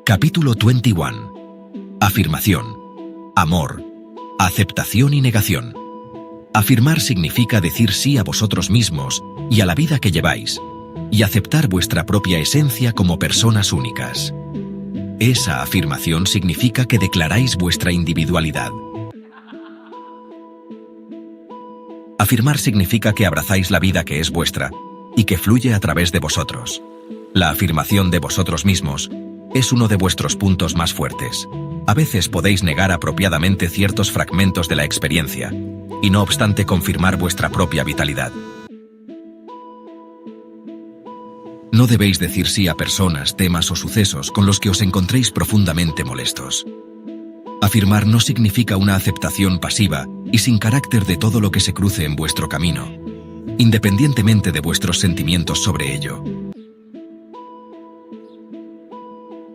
Capítulo 21. Afirmación. Amor. Aceptación y negación. Afirmar significa decir sí a vosotros mismos y a la vida que lleváis, y aceptar vuestra propia esencia como personas únicas. Esa afirmación significa que declaráis vuestra individualidad. Afirmar significa que abrazáis la vida que es vuestra y que fluye a través de vosotros. La afirmación de vosotros mismos es uno de vuestros puntos más fuertes. A veces podéis negar apropiadamente ciertos fragmentos de la experiencia, y no obstante confirmar vuestra propia vitalidad. No debéis decir sí a personas, temas o sucesos con los que os encontréis profundamente molestos. Afirmar no significa una aceptación pasiva y sin carácter de todo lo que se cruce en vuestro camino, independientemente de vuestros sentimientos sobre ello.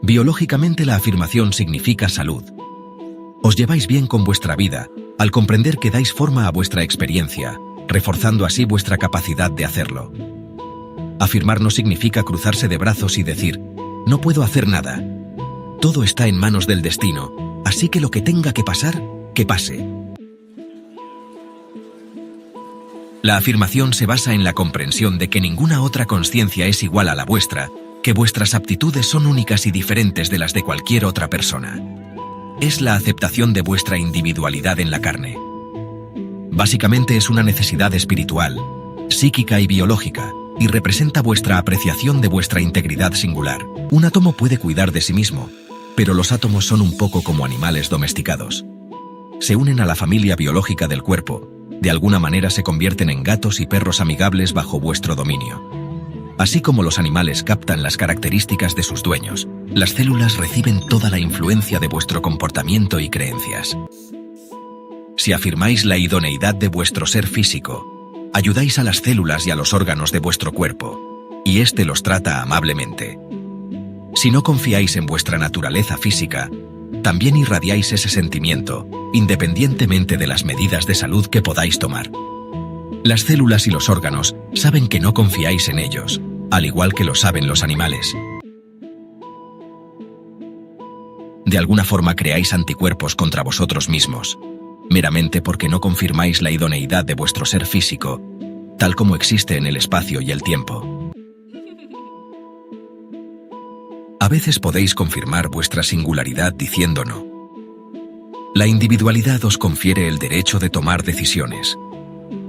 Biológicamente, la afirmación significa salud. Os lleváis bien con vuestra vida al comprender que dais forma a vuestra experiencia, reforzando así vuestra capacidad de hacerlo. Afirmar no significa cruzarse de brazos y decir, no puedo hacer nada. Todo está en manos del destino, así que lo que tenga que pasar, que pase. La afirmación se basa en la comprensión de que ninguna otra conciencia es igual a la vuestra, que vuestras aptitudes son únicas y diferentes de las de cualquier otra persona. Es la aceptación de vuestra individualidad en la carne. Básicamente es una necesidad espiritual, psíquica y biológica, y representa vuestra apreciación de vuestra integridad singular. Un átomo puede cuidar de sí mismo, pero los átomos son un poco como animales domesticados. Se unen a la familia biológica del cuerpo, de alguna manera se convierten en gatos y perros amigables bajo vuestro dominio. Así como los animales captan las características de sus dueños, las células reciben toda la influencia de vuestro comportamiento y creencias. Si afirmáis la idoneidad de vuestro ser físico, ayudáis a las células y a los órganos de vuestro cuerpo, y éste los trata amablemente. Si no confiáis en vuestra naturaleza física, también irradiáis ese sentimiento, independientemente de las medidas de salud que podáis tomar. Las células y los órganos saben que no confiáis en ellos, al igual que lo saben los animales. De alguna forma creáis anticuerpos contra vosotros mismos, meramente porque no confirmáis la idoneidad de vuestro ser físico, tal como existe en el espacio y el tiempo. A veces podéis confirmar vuestra singularidad diciendo no. La individualidad os confiere el derecho de tomar decisiones.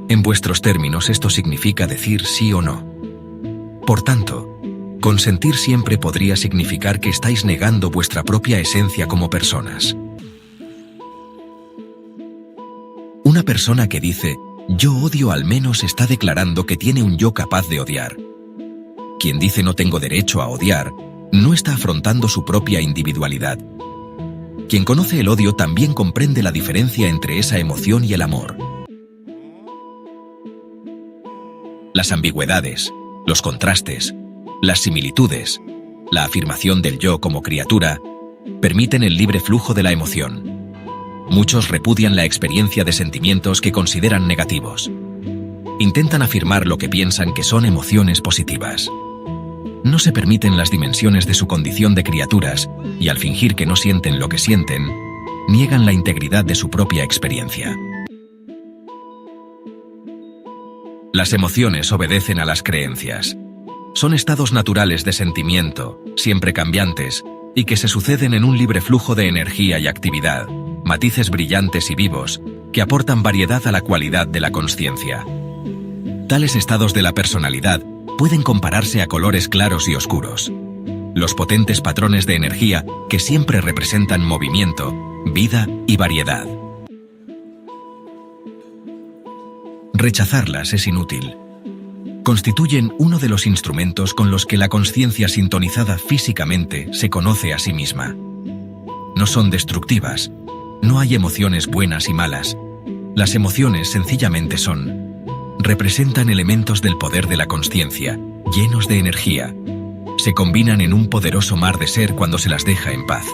En vuestros términos esto significa decir sí o no. Por tanto, consentir siempre podría significar que estáis negando vuestra propia esencia como personas. Una persona que dice, yo odio al menos está declarando que tiene un yo capaz de odiar. Quien dice no tengo derecho a odiar, no está afrontando su propia individualidad. Quien conoce el odio también comprende la diferencia entre esa emoción y el amor. Las ambigüedades, los contrastes, las similitudes, la afirmación del yo como criatura, permiten el libre flujo de la emoción. Muchos repudian la experiencia de sentimientos que consideran negativos. Intentan afirmar lo que piensan que son emociones positivas. No se permiten las dimensiones de su condición de criaturas y al fingir que no sienten lo que sienten, niegan la integridad de su propia experiencia. Las emociones obedecen a las creencias. Son estados naturales de sentimiento, siempre cambiantes, y que se suceden en un libre flujo de energía y actividad, matices brillantes y vivos, que aportan variedad a la cualidad de la consciencia. Tales estados de la personalidad pueden compararse a colores claros y oscuros. Los potentes patrones de energía que siempre representan movimiento, vida y variedad. Rechazarlas es inútil. Constituyen uno de los instrumentos con los que la consciencia sintonizada físicamente se conoce a sí misma. No son destructivas. No hay emociones buenas y malas. Las emociones sencillamente son. Representan elementos del poder de la consciencia, llenos de energía. Se combinan en un poderoso mar de ser cuando se las deja en paz.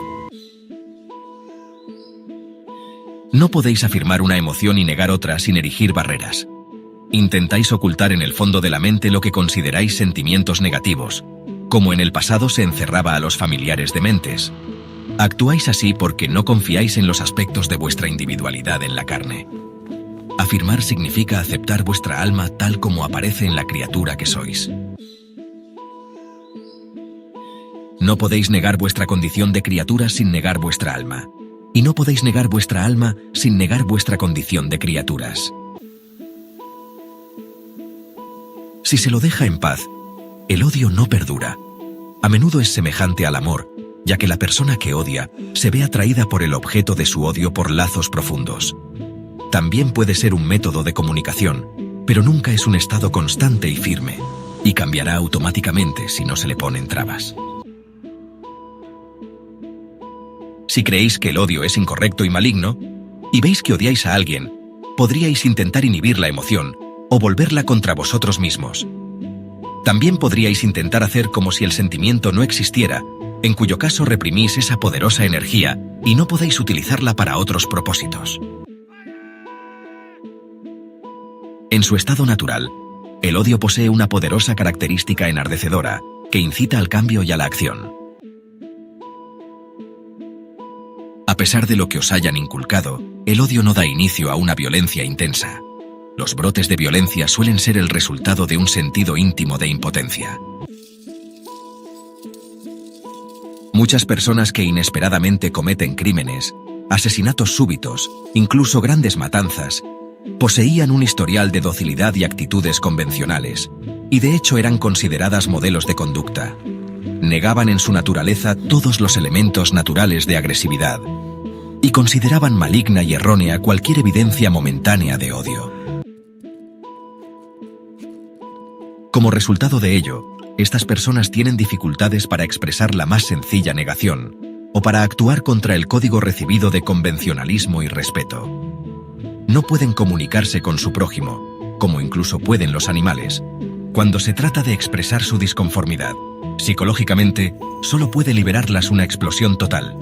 No podéis afirmar una emoción y negar otra sin erigir barreras. Intentáis ocultar en el fondo de la mente lo que consideráis sentimientos negativos, como en el pasado se encerraba a los familiares dementes. Actuáis así porque no confiáis en los aspectos de vuestra individualidad en la carne. Afirmar significa aceptar vuestra alma tal como aparece en la criatura que sois. No podéis negar vuestra condición de criatura sin negar vuestra alma. Y no podéis negar vuestra alma sin negar vuestra condición de criaturas. Si se lo deja en paz, el odio no perdura. A menudo es semejante al amor, ya que la persona que odia se ve atraída por el objeto de su odio por lazos profundos. También puede ser un método de comunicación, pero nunca es un estado constante y firme, y cambiará automáticamente si no se le ponen trabas. Si creéis que el odio es incorrecto y maligno, y veis que odiáis a alguien, podríais intentar inhibir la emoción o volverla contra vosotros mismos. También podríais intentar hacer como si el sentimiento no existiera, en cuyo caso reprimís esa poderosa energía y no podéis utilizarla para otros propósitos. En su estado natural, el odio posee una poderosa característica enardecedora que incita al cambio y a la acción. A pesar de lo que os hayan inculcado, el odio no da inicio a una violencia intensa. Los brotes de violencia suelen ser el resultado de un sentido íntimo de impotencia. Muchas personas que inesperadamente cometen crímenes, asesinatos súbitos, incluso grandes matanzas, poseían un historial de docilidad y actitudes convencionales, y de hecho eran consideradas modelos de conducta. Negaban en su naturaleza todos los elementos naturales de agresividad, y consideraban maligna y errónea cualquier evidencia momentánea de odio. Como resultado de ello, estas personas tienen dificultades para expresar la más sencilla negación, o para actuar contra el código recibido de convencionalismo y respeto. No pueden comunicarse con su prójimo, como incluso pueden los animales. Cuando se trata de expresar su disconformidad, psicológicamente, solo puede liberarlas una explosión total.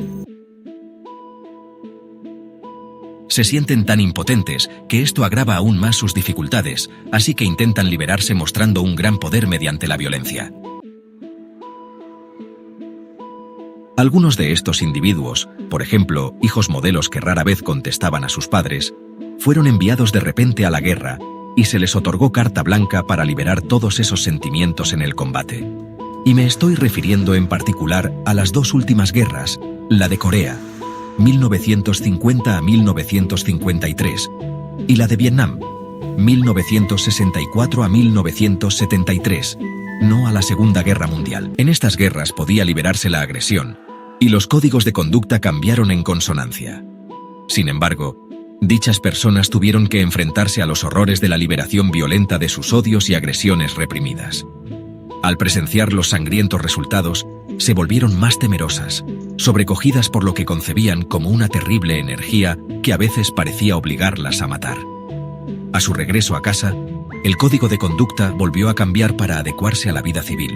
Se sienten tan impotentes que esto agrava aún más sus dificultades, así que intentan liberarse mostrando un gran poder mediante la violencia. Algunos de estos individuos, por ejemplo, hijos modelos que rara vez contestaban a sus padres, fueron enviados de repente a la guerra y se les otorgó carta blanca para liberar todos esos sentimientos en el combate. Y me estoy refiriendo en particular a las dos últimas guerras, la de Corea, 1950 a 1953, y la de Vietnam, 1964 a 1973, no a la Segunda Guerra Mundial. En estas guerras podía liberarse la agresión, y los códigos de conducta cambiaron en consonancia. Sin embargo, dichas personas tuvieron que enfrentarse a los horrores de la liberación violenta de sus odios y agresiones reprimidas. Al presenciar los sangrientos resultados, se volvieron más temerosas, sobrecogidas por lo que concebían como una terrible energía que a veces parecía obligarlas a matar. A su regreso a casa, el código de conducta volvió a cambiar para adecuarse a la vida civil,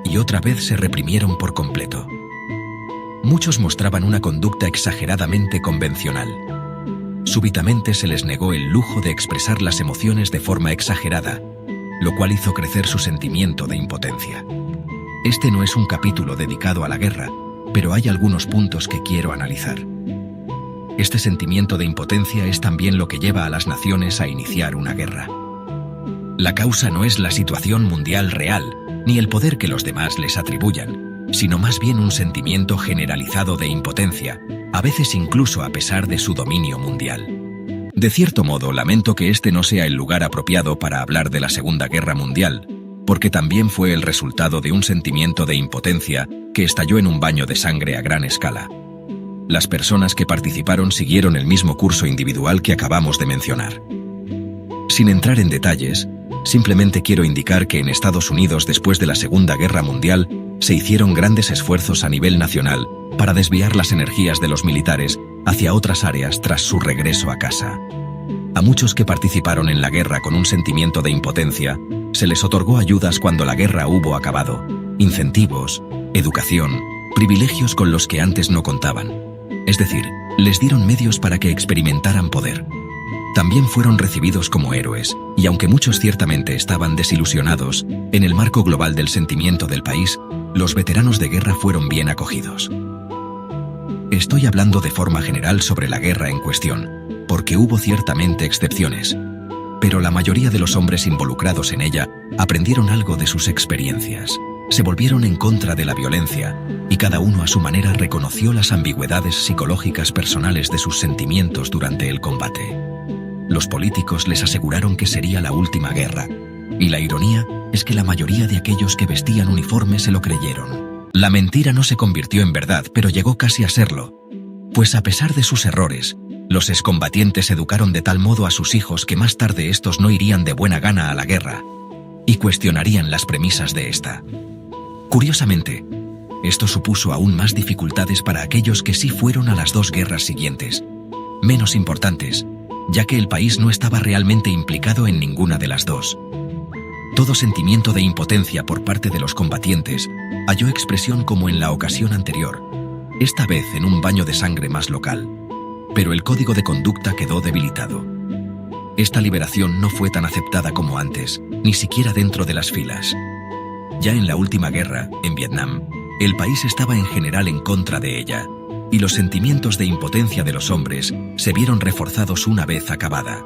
y otra vez se reprimieron por completo. Muchos mostraban una conducta exageradamente convencional. Súbitamente se les negó el lujo de expresar las emociones de forma exagerada, lo cual hizo crecer su sentimiento de impotencia. Este no es un capítulo dedicado a la guerra, pero hay algunos puntos que quiero analizar. Este sentimiento de impotencia es también lo que lleva a las naciones a iniciar una guerra. La causa no es la situación mundial real, ni el poder que los demás les atribuyan, sino más bien un sentimiento generalizado de impotencia, a veces incluso a pesar de su dominio mundial. De cierto modo, lamento que este no sea el lugar apropiado para hablar de la Segunda Guerra Mundial, porque también fue el resultado de un sentimiento de impotencia que estalló en un baño de sangre a gran escala. Las personas que participaron siguieron el mismo curso individual que acabamos de mencionar. Sin entrar en detalles, simplemente quiero indicar que en Estados Unidos después de la Segunda Guerra Mundial se hicieron grandes esfuerzos a nivel nacional para desviar las energías de los militares hacia otras áreas tras su regreso a casa. A muchos que participaron en la guerra con un sentimiento de impotencia, se les otorgó ayudas cuando la guerra hubo acabado, incentivos, educación, privilegios con los que antes no contaban. Es decir, les dieron medios para que experimentaran poder. también fueron recibidos como héroes, y aunque muchos ciertamente estaban desilusionados, en el marco global del sentimiento del país, los veteranos de guerra fueron bien acogidos. Estoy hablando de forma general sobre la guerra en cuestión, porque hubo ciertamente excepciones, pero la mayoría de los hombres involucrados en ella aprendieron algo de sus experiencias. Se volvieron en contra de la violencia, y cada uno a su manera reconoció las ambigüedades psicológicas personales de sus sentimientos durante el combate. Los políticos les aseguraron que sería la última guerra, y la ironía es que la mayoría de aquellos que vestían uniforme se lo creyeron. La mentira no se convirtió en verdad, pero llegó casi a serlo, pues a pesar de sus errores, los excombatientes educaron de tal modo a sus hijos que más tarde estos no irían de buena gana a la guerra, y cuestionarían las premisas de esta. Curiosamente, esto supuso aún más dificultades para aquellos que sí fueron a las dos guerras siguientes, menos importantes, ya que el país no estaba realmente implicado en ninguna de las dos. Todo sentimiento de impotencia por parte de los combatientes halló expresión como en la ocasión anterior, esta vez en un baño de sangre más local, pero el código de conducta quedó debilitado. Esta liberación no fue tan aceptada como antes, ni siquiera dentro de las filas. Ya en la última guerra, en Vietnam, el país estaba en general en contra de ella, y los sentimientos de impotencia de los hombres se vieron reforzados una vez acabada.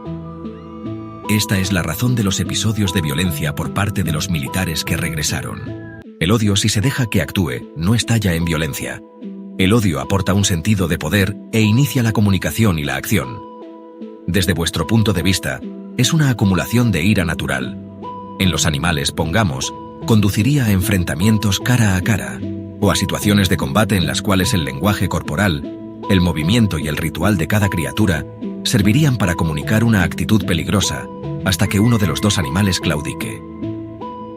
Esta es la razón de los episodios de violencia por parte de los militares que regresaron. El odio, si se deja que actúe, no estalla en violencia. El odio aporta un sentido de poder e inicia la comunicación y la acción. Desde vuestro punto de vista, es una acumulación de ira natural. En los animales, pongamos, conduciría a enfrentamientos cara a cara, o a situaciones de combate en las cuales el lenguaje corporal, el movimiento y el ritual de cada criatura servirían para comunicar una actitud peligrosa, hasta que uno de los dos animales claudique.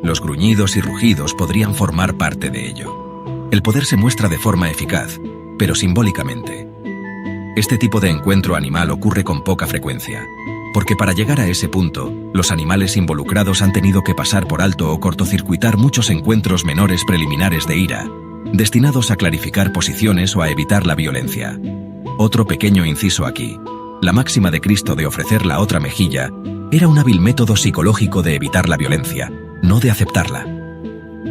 Los gruñidos y rugidos podrían formar parte de ello. El poder se muestra de forma eficaz, pero simbólicamente. Este tipo de encuentro animal ocurre con poca frecuencia, porque para llegar a ese punto, los animales involucrados han tenido que pasar por alto o cortocircuitar muchos encuentros menores preliminares de ira, destinados a clarificar posiciones o a evitar la violencia. Otro pequeño inciso aquí. La máxima de Cristo de ofrecer la otra mejilla era un hábil método psicológico de evitar la violencia, no de aceptarla.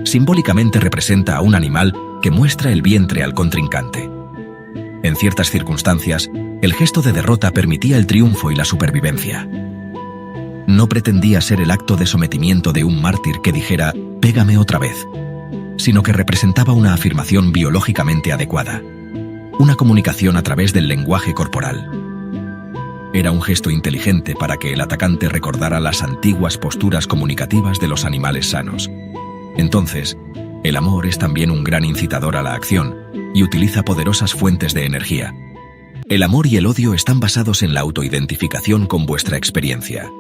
Simbólicamente representa a un animal que muestra el vientre al contrincante. En ciertas circunstancias, el gesto de derrota permitía el triunfo y la supervivencia. No pretendía ser el acto de sometimiento de un mártir que dijera «pégame otra vez», sino que representaba una afirmación biológicamente adecuada, una comunicación a través del lenguaje corporal. Era un gesto inteligente para que el atacante recordara las antiguas posturas comunicativas de los animales sanos. Entonces, el amor es también un gran incitador a la acción y utiliza poderosas fuentes de energía. El amor y el odio están basados en la autoidentificación con vuestra experiencia.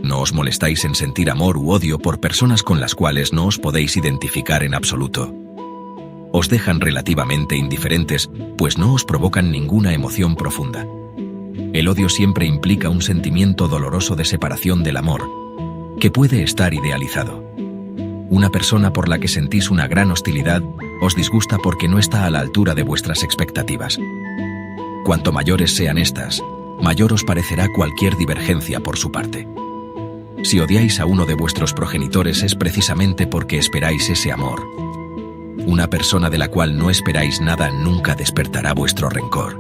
No os molestáis en sentir amor u odio por personas con las cuales no os podéis identificar en absoluto. Os dejan relativamente indiferentes, pues no os provocan ninguna emoción profunda. El odio siempre implica un sentimiento doloroso de separación del amor, que puede estar idealizado. Una persona por la que sentís una gran hostilidad os disgusta porque no está a la altura de vuestras expectativas. Cuanto mayores sean estas, mayor os parecerá cualquier divergencia por su parte. Si odiáis a uno de vuestros progenitores es precisamente porque esperáis ese amor. Una persona de la cual no esperáis nada nunca despertará vuestro rencor.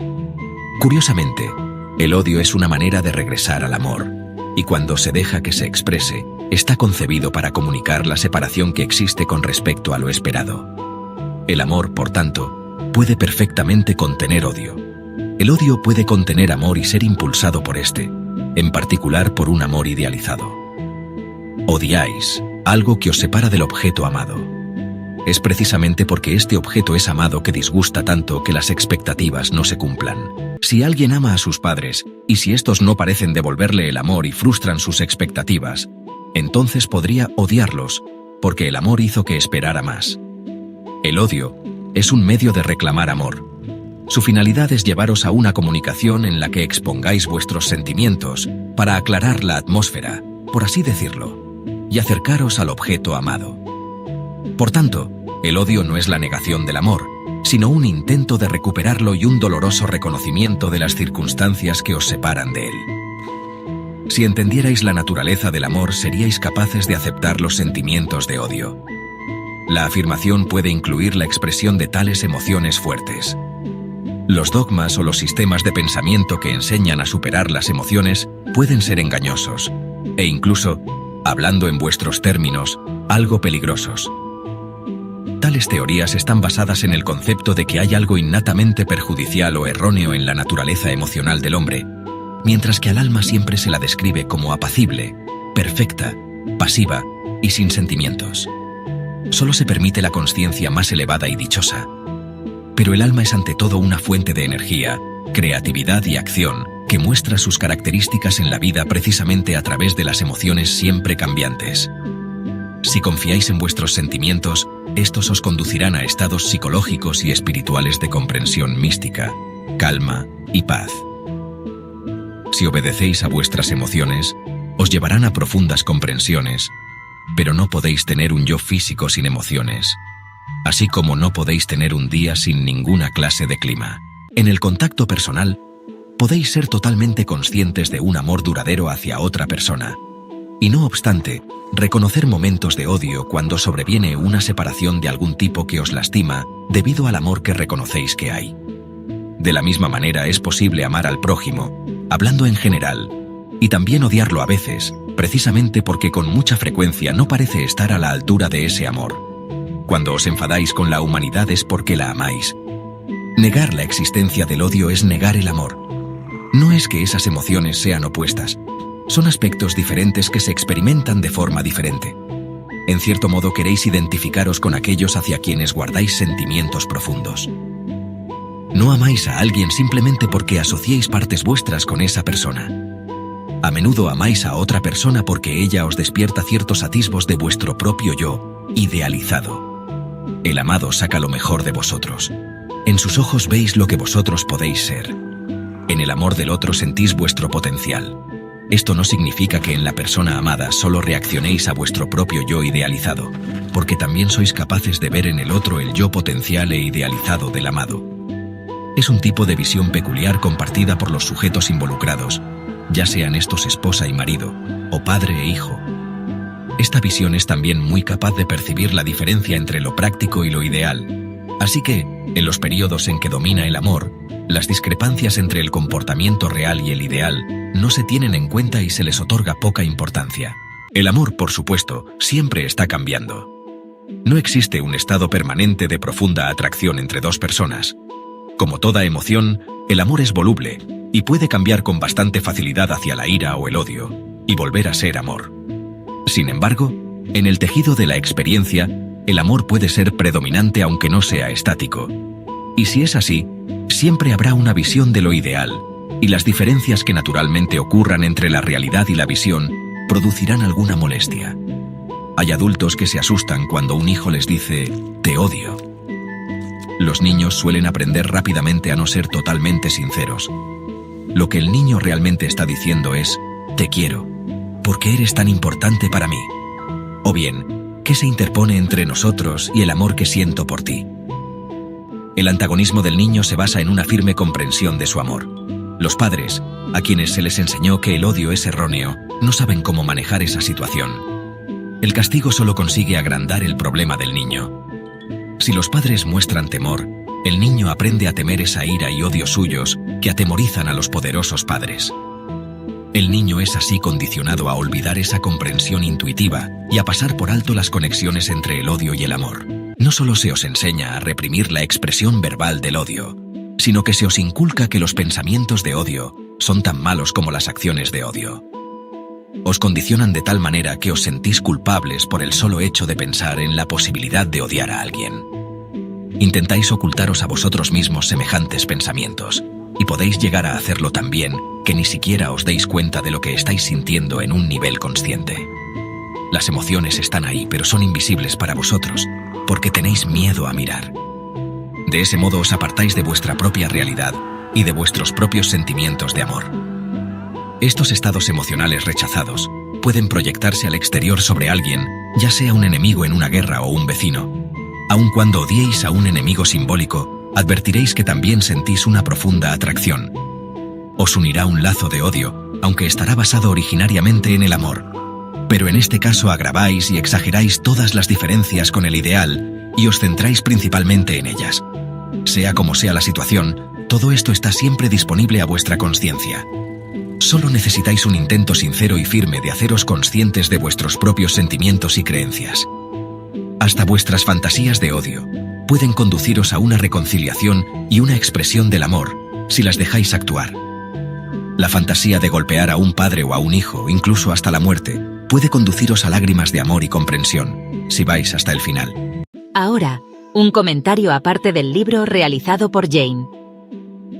Curiosamente, el odio es una manera de regresar al amor, y cuando se deja que se exprese, está concebido para comunicar la separación que existe con respecto a lo esperado. El amor, por tanto, puede perfectamente contener odio. El odio puede contener amor y ser impulsado por este, en particular por un amor idealizado. Odiáis algo que os separa del objeto amado. Es precisamente porque este objeto es amado que disgusta tanto que las expectativas no se cumplan. Si alguien ama a sus padres, y si estos no parecen devolverle el amor y frustran sus expectativas, entonces podría odiarlos, porque el amor hizo que esperara más. El odio es un medio de reclamar amor. Su finalidad es llevaros a una comunicación en la que expongáis vuestros sentimientos para aclarar la atmósfera, por así decirlo, y acercaros al objeto amado. Por tanto, el odio no es la negación del amor, sino un intento de recuperarlo y un doloroso reconocimiento de las circunstancias que os separan de él. Si entendierais la naturaleza del amor, seríais capaces de aceptar los sentimientos de odio. La afirmación puede incluir la expresión de tales emociones fuertes. Los dogmas o los sistemas de pensamiento que enseñan a superar las emociones pueden ser engañosos e incluso, hablando en vuestros términos, algo peligrosos. Tales teorías están basadas en el concepto de que hay algo innatamente perjudicial o erróneo en la naturaleza emocional del hombre, mientras que al alma siempre se la describe como apacible, perfecta, pasiva y sin sentimientos. Solo se permite la consciencia más elevada y dichosa. Pero el alma es ante todo una fuente de energía, creatividad y acción que muestra sus características en la vida precisamente a través de las emociones siempre cambiantes. Si confiáis en vuestros sentimientos, estos os conducirán a estados psicológicos y espirituales de comprensión mística, calma y paz. Si obedecéis a vuestras emociones, os llevarán a profundas comprensiones, pero no podéis tener un yo físico sin emociones, así como no podéis tener un día sin ninguna clase de clima. En el contacto personal, podéis ser totalmente conscientes de un amor duradero hacia otra persona, y no obstante, reconocer momentos de odio cuando sobreviene una separación de algún tipo que os lastima debido al amor que reconocéis que hay. De la misma manera es posible amar al prójimo, hablando en general, y también odiarlo a veces, precisamente porque con mucha frecuencia no parece estar a la altura de ese amor. Cuando os enfadáis con la humanidad es porque la amáis. Negar la existencia del odio es negar el amor. No es que esas emociones sean opuestas, son aspectos diferentes que se experimentan de forma diferente. En cierto modo queréis identificaros con aquellos hacia quienes guardáis sentimientos profundos. No amáis a alguien simplemente porque asociéis partes vuestras con esa persona. A menudo amáis a otra persona porque ella os despierta ciertos atisbos de vuestro propio yo, idealizado. El amado saca lo mejor de vosotros. En sus ojos veis lo que vosotros podéis ser. En el amor del otro sentís vuestro potencial. Esto no significa que en la persona amada solo reaccionéis a vuestro propio yo idealizado, porque también sois capaces de ver en el otro el yo potencial e idealizado del amado. Es un tipo de visión peculiar compartida por los sujetos involucrados, ya sean estos esposa y marido, o padre e hijo. Esta visión es también muy capaz de percibir la diferencia entre lo práctico y lo ideal. Así que, en los periodos en que domina el amor, las discrepancias entre el comportamiento real y el ideal no se tienen en cuenta y se les otorga poca importancia. El amor, por supuesto, siempre está cambiando. No existe un estado permanente de profunda atracción entre dos personas. Como toda emoción, el amor es voluble y puede cambiar con bastante facilidad hacia la ira o el odio, y volver a ser amor. Sin embargo, en el tejido de la experiencia, el amor puede ser predominante aunque no sea estático. Y si es así, siempre habrá una visión de lo ideal, y las diferencias que naturalmente ocurran entre la realidad y la visión producirán alguna molestia. Hay adultos que se asustan cuando un hijo les dice, «te odio». Los niños suelen aprender rápidamente a no ser totalmente sinceros. Lo que el niño realmente está diciendo es, «te quiero, porque eres tan importante para mí». O bien, ¿qué se interpone entre nosotros y el amor que siento por ti? El antagonismo del niño se basa en una firme comprensión de su amor. Los padres, a quienes se les enseñó que el odio es erróneo, no saben cómo manejar esa situación. El castigo solo consigue agrandar el problema del niño. Si los padres muestran temor, el niño aprende a temer esa ira y odio suyos que atemorizan a los poderosos padres. El niño es así condicionado a olvidar esa comprensión intuitiva y a pasar por alto las conexiones entre el odio y el amor. No solo se os enseña a reprimir la expresión verbal del odio, sino que se os inculca que los pensamientos de odio son tan malos como las acciones de odio. Os condicionan de tal manera que os sentís culpables por el solo hecho de pensar en la posibilidad de odiar a alguien. Intentáis ocultaros a vosotros mismos semejantes pensamientos, y podéis llegar a hacerlo tan bien que ni siquiera os deis cuenta de lo que estáis sintiendo en un nivel consciente. Las emociones están ahí, pero son invisibles para vosotros, porque tenéis miedo a mirar. De ese modo os apartáis de vuestra propia realidad y de vuestros propios sentimientos de amor. Estos estados emocionales rechazados pueden proyectarse al exterior sobre alguien, ya sea un enemigo en una guerra o un vecino. Aun cuando odiéis a un enemigo simbólico, advertiréis que también sentís una profunda atracción. Os unirá un lazo de odio, aunque estará basado originariamente en el amor. Pero en este caso agraváis y exageráis todas las diferencias con el ideal y os centráis principalmente en ellas. Sea como sea la situación, todo esto está siempre disponible a vuestra conciencia. Solo necesitáis un intento sincero y firme de haceros conscientes de vuestros propios sentimientos y creencias. Hasta vuestras fantasías de odio pueden conduciros a una reconciliación y una expresión del amor si las dejáis actuar. La fantasía de golpear a un padre o a un hijo, incluso hasta la muerte, puede conduciros a lágrimas de amor y comprensión, si vais hasta el final. Ahora, un comentario aparte del libro realizado por Jane.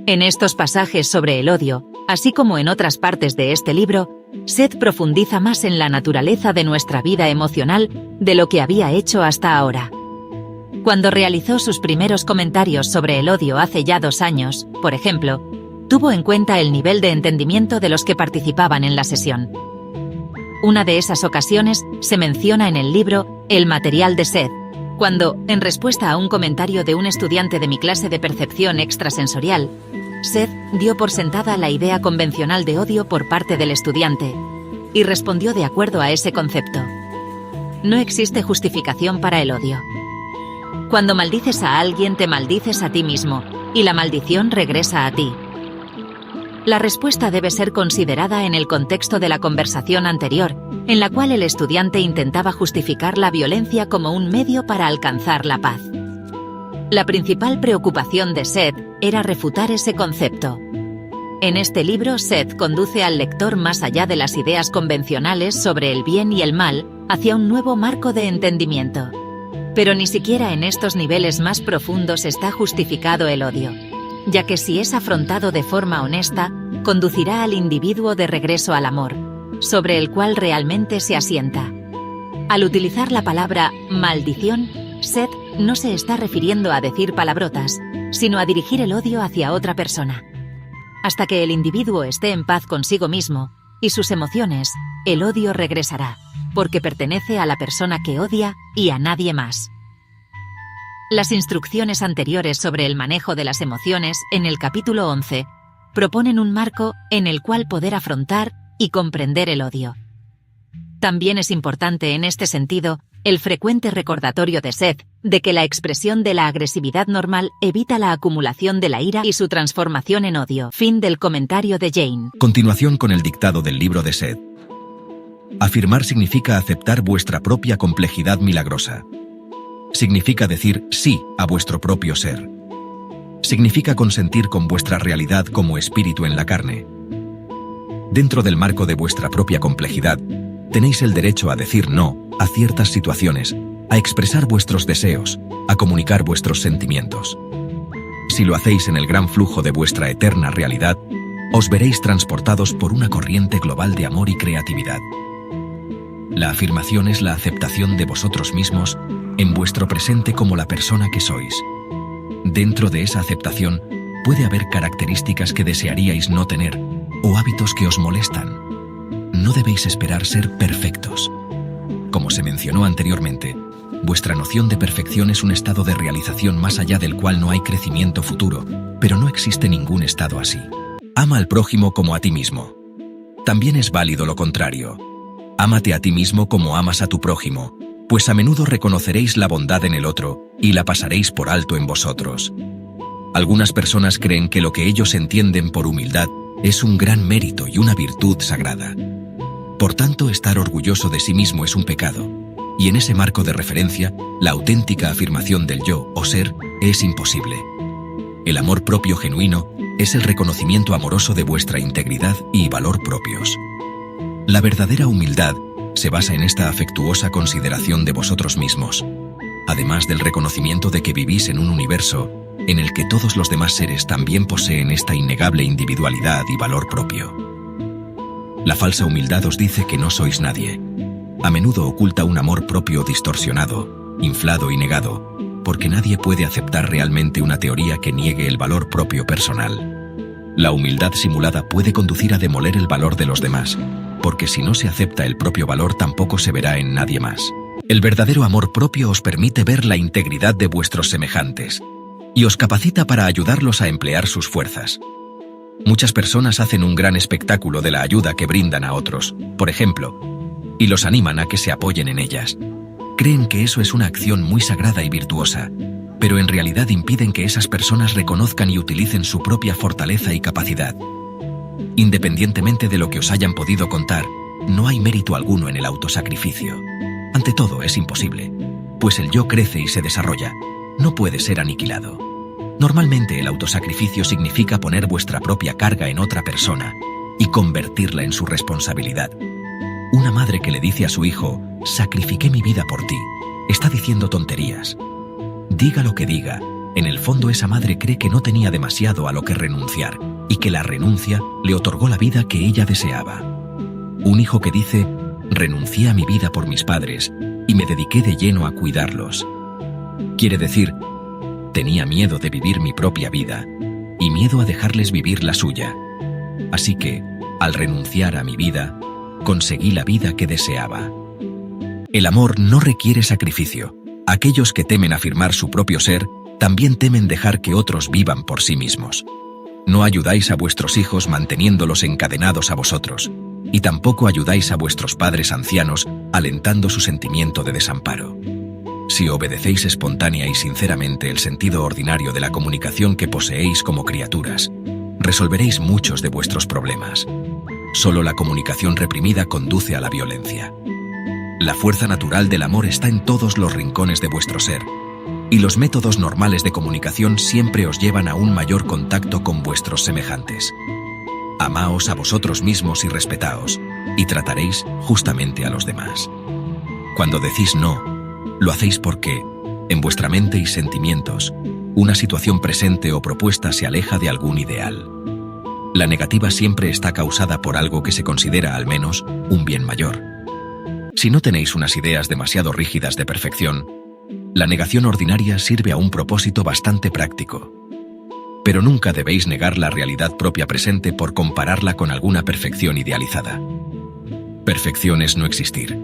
En estos pasajes sobre el odio, así como en otras partes de este libro, Seth profundiza más en la naturaleza de nuestra vida emocional de lo que había hecho hasta ahora. Cuando realizó sus primeros comentarios sobre el odio hace ya 2 años, por ejemplo, tuvo en cuenta el nivel de entendimiento de los que participaban en la sesión. Una de esas ocasiones se menciona en el libro El material de Seth, cuando, en respuesta a un comentario de un estudiante de mi clase de percepción extrasensorial, Seth dio por sentada la idea convencional de odio por parte del estudiante, y respondió de acuerdo a ese concepto. No existe justificación para el odio. Cuando maldices a alguien, te maldices a ti mismo, y la maldición regresa a ti. La respuesta debe ser considerada en el contexto de la conversación anterior, en la cual el estudiante intentaba justificar la violencia como un medio para alcanzar la paz. La principal preocupación de Seth era refutar ese concepto. En este libro, Seth conduce al lector más allá de las ideas convencionales sobre el bien y el mal, hacia un nuevo marco de entendimiento. Pero ni siquiera en estos niveles más profundos está justificado el odio, ya que si es afrontado de forma honesta, conducirá al individuo de regreso al amor, sobre el cual realmente se asienta. Al utilizar la palabra maldición, Seth no se está refiriendo a decir palabrotas, sino a dirigir el odio hacia otra persona. Hasta que el individuo esté en paz consigo mismo y sus emociones, el odio regresará, porque pertenece a la persona que odia y a nadie más. Las instrucciones anteriores sobre el manejo de las emociones, en el capítulo 11, proponen un marco en el cual poder afrontar y comprender el odio. También es importante en este sentido el frecuente recordatorio de Seth de que la expresión de la agresividad normal evita la acumulación de la ira y su transformación en odio. Fin del comentario de Jane. Continuación con el dictado del libro de Seth. Afirmar significa aceptar vuestra propia complejidad milagrosa. Significa decir sí a vuestro propio ser. Significa consentir con vuestra realidad como espíritu en la carne. Dentro del marco de vuestra propia complejidad, tenéis el derecho a decir no a ciertas situaciones, a expresar vuestros deseos, a comunicar vuestros sentimientos. Si lo hacéis en el gran flujo de vuestra eterna realidad, os veréis transportados por una corriente global de amor y creatividad. La afirmación es la aceptación de vosotros mismos en vuestro presente como la persona que sois. Dentro de esa aceptación puede haber características que desearíais no tener o hábitos que os molestan. No debéis esperar ser perfectos. Como se mencionó anteriormente, vuestra noción de perfección es un estado de realización más allá del cual no hay crecimiento futuro, pero no existe ningún estado así. Ama al prójimo como a ti mismo. También es válido lo contrario. Ámate a ti mismo como amas a tu prójimo, pues a menudo reconoceréis la bondad en el otro y la pasaréis por alto en vosotros. Algunas personas creen que lo que ellos entienden por humildad es un gran mérito y una virtud sagrada. Por tanto, estar orgulloso de sí mismo es un pecado, y en ese marco de referencia, la auténtica afirmación del yo o ser es imposible. El amor propio genuino es el reconocimiento amoroso de vuestra integridad y valor propios. La verdadera humildad se basa en esta afectuosa consideración de vosotros mismos, además del reconocimiento de que vivís en un universo en el que todos los demás seres también poseen esta innegable individualidad y valor propio. La falsa humildad os dice que no sois nadie. A menudo oculta un amor propio distorsionado, inflado y negado, porque nadie puede aceptar realmente una teoría que niegue el valor propio personal. La humildad simulada puede conducir a demoler el valor de los demás, porque si no se acepta el propio valor tampoco se verá en nadie más. El verdadero amor propio os permite ver la integridad de vuestros semejantes y os capacita para ayudarlos a emplear sus fuerzas. Muchas personas hacen un gran espectáculo de la ayuda que brindan a otros, por ejemplo, y los animan a que se apoyen en ellas. Creen que eso es una acción muy sagrada y virtuosa, pero en realidad impiden que esas personas reconozcan y utilicen su propia fortaleza y capacidad. Independientemente de lo que os hayan podido contar, no hay mérito alguno en el autosacrificio. Ante todo, es imposible, pues el yo crece y se desarrolla, no puede ser aniquilado. Normalmente el autosacrificio significa poner vuestra propia carga en otra persona y convertirla en su responsabilidad. Una madre que le dice a su hijo, sacrifiqué mi vida por ti, está diciendo tonterías. Diga lo que diga, en el fondo esa madre cree que no tenía demasiado a lo que renunciar y que la renuncia le otorgó la vida que ella deseaba. Un hijo que dice, renuncié a mi vida por mis padres y me dediqué de lleno a cuidarlos. Quiere decir, tenía miedo de vivir mi propia vida y miedo a dejarles vivir la suya. Así que, al renunciar a mi vida, conseguí la vida que deseaba. El amor no requiere sacrificio. Aquellos que temen afirmar su propio ser, también temen dejar que otros vivan por sí mismos. No ayudáis a vuestros hijos manteniéndolos encadenados a vosotros, y tampoco ayudáis a vuestros padres ancianos alentando su sentimiento de desamparo. Si obedecéis espontánea y sinceramente el sentido ordinario de la comunicación que poseéis como criaturas, resolveréis muchos de vuestros problemas. Solo la comunicación reprimida conduce a la violencia. La fuerza natural del amor está en todos los rincones de vuestro ser, y los métodos normales de comunicación siempre os llevan a un mayor contacto con vuestros semejantes. Amaos a vosotros mismos y respetaos, y trataréis justamente a los demás. Cuando decís no, lo hacéis porque, en vuestra mente y sentimientos, una situación presente o propuesta se aleja de algún ideal. La negativa siempre está causada por algo que se considera al menos un bien mayor. Si no tenéis unas ideas demasiado rígidas de perfección, la negación ordinaria sirve a un propósito bastante práctico. Pero nunca debéis negar la realidad propia presente por compararla con alguna perfección idealizada. Perfección es no existir,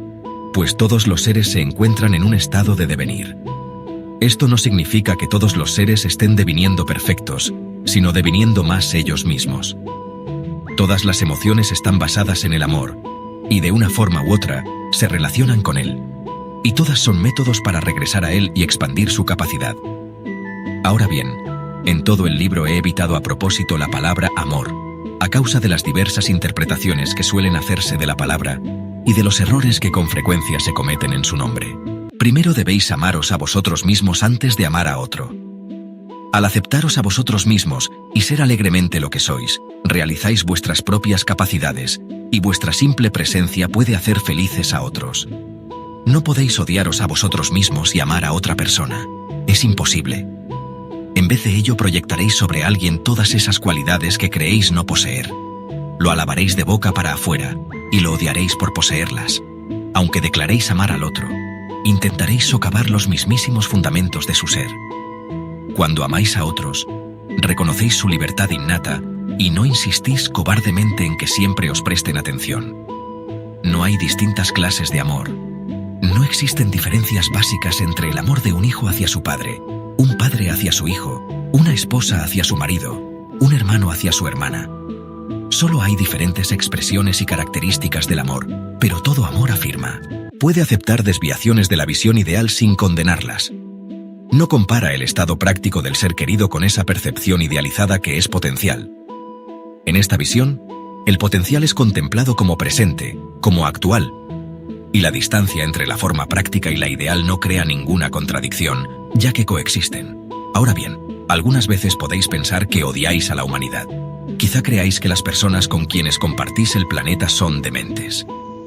pues todos los seres se encuentran en un estado de devenir. Esto no significa que todos los seres estén deviniendo perfectos, sino deviniendo más ellos mismos. Todas las emociones están basadas en el amor, y de una forma u otra, se relacionan con él. Y todas son métodos para regresar a él y expandir su capacidad. Ahora bien, en todo el libro he evitado a propósito la palabra amor, a causa de las diversas interpretaciones que suelen hacerse de la palabra y de los errores que con frecuencia se cometen en su nombre. Primero debéis amaros a vosotros mismos antes de amar a otro. Al aceptaros a vosotros mismos y ser alegremente lo que sois, realizáis vuestras propias capacidades, y vuestra simple presencia puede hacer felices a otros. No podéis odiaros a vosotros mismos y amar a otra persona. Es imposible. En vez de ello proyectaréis sobre alguien todas esas cualidades que creéis no poseer. Lo alabaréis de boca para afuera, y lo odiaréis por poseerlas. Aunque declaréis amar al otro, intentaréis socavar los mismísimos fundamentos de su ser. Cuando amáis a otros, reconocéis su libertad innata y no insistís cobardemente en que siempre os presten atención. No hay distintas clases de amor. No existen diferencias básicas entre el amor de un hijo hacia su padre, un padre hacia su hijo, una esposa hacia su marido, un hermano hacia su hermana. Solo hay diferentes expresiones y características del amor, pero todo amor afirma. Puede aceptar desviaciones de la visión ideal sin condenarlas. No compara el estado práctico del ser querido con esa percepción idealizada que es potencial. En esta visión, el potencial es contemplado como presente, como actual, y la distancia entre la forma práctica y la ideal no crea ninguna contradicción, ya que coexisten. Ahora bien, algunas veces podéis pensar que odiáis a la humanidad. Quizá creáis que las personas con quienes compartís el planeta son dementes.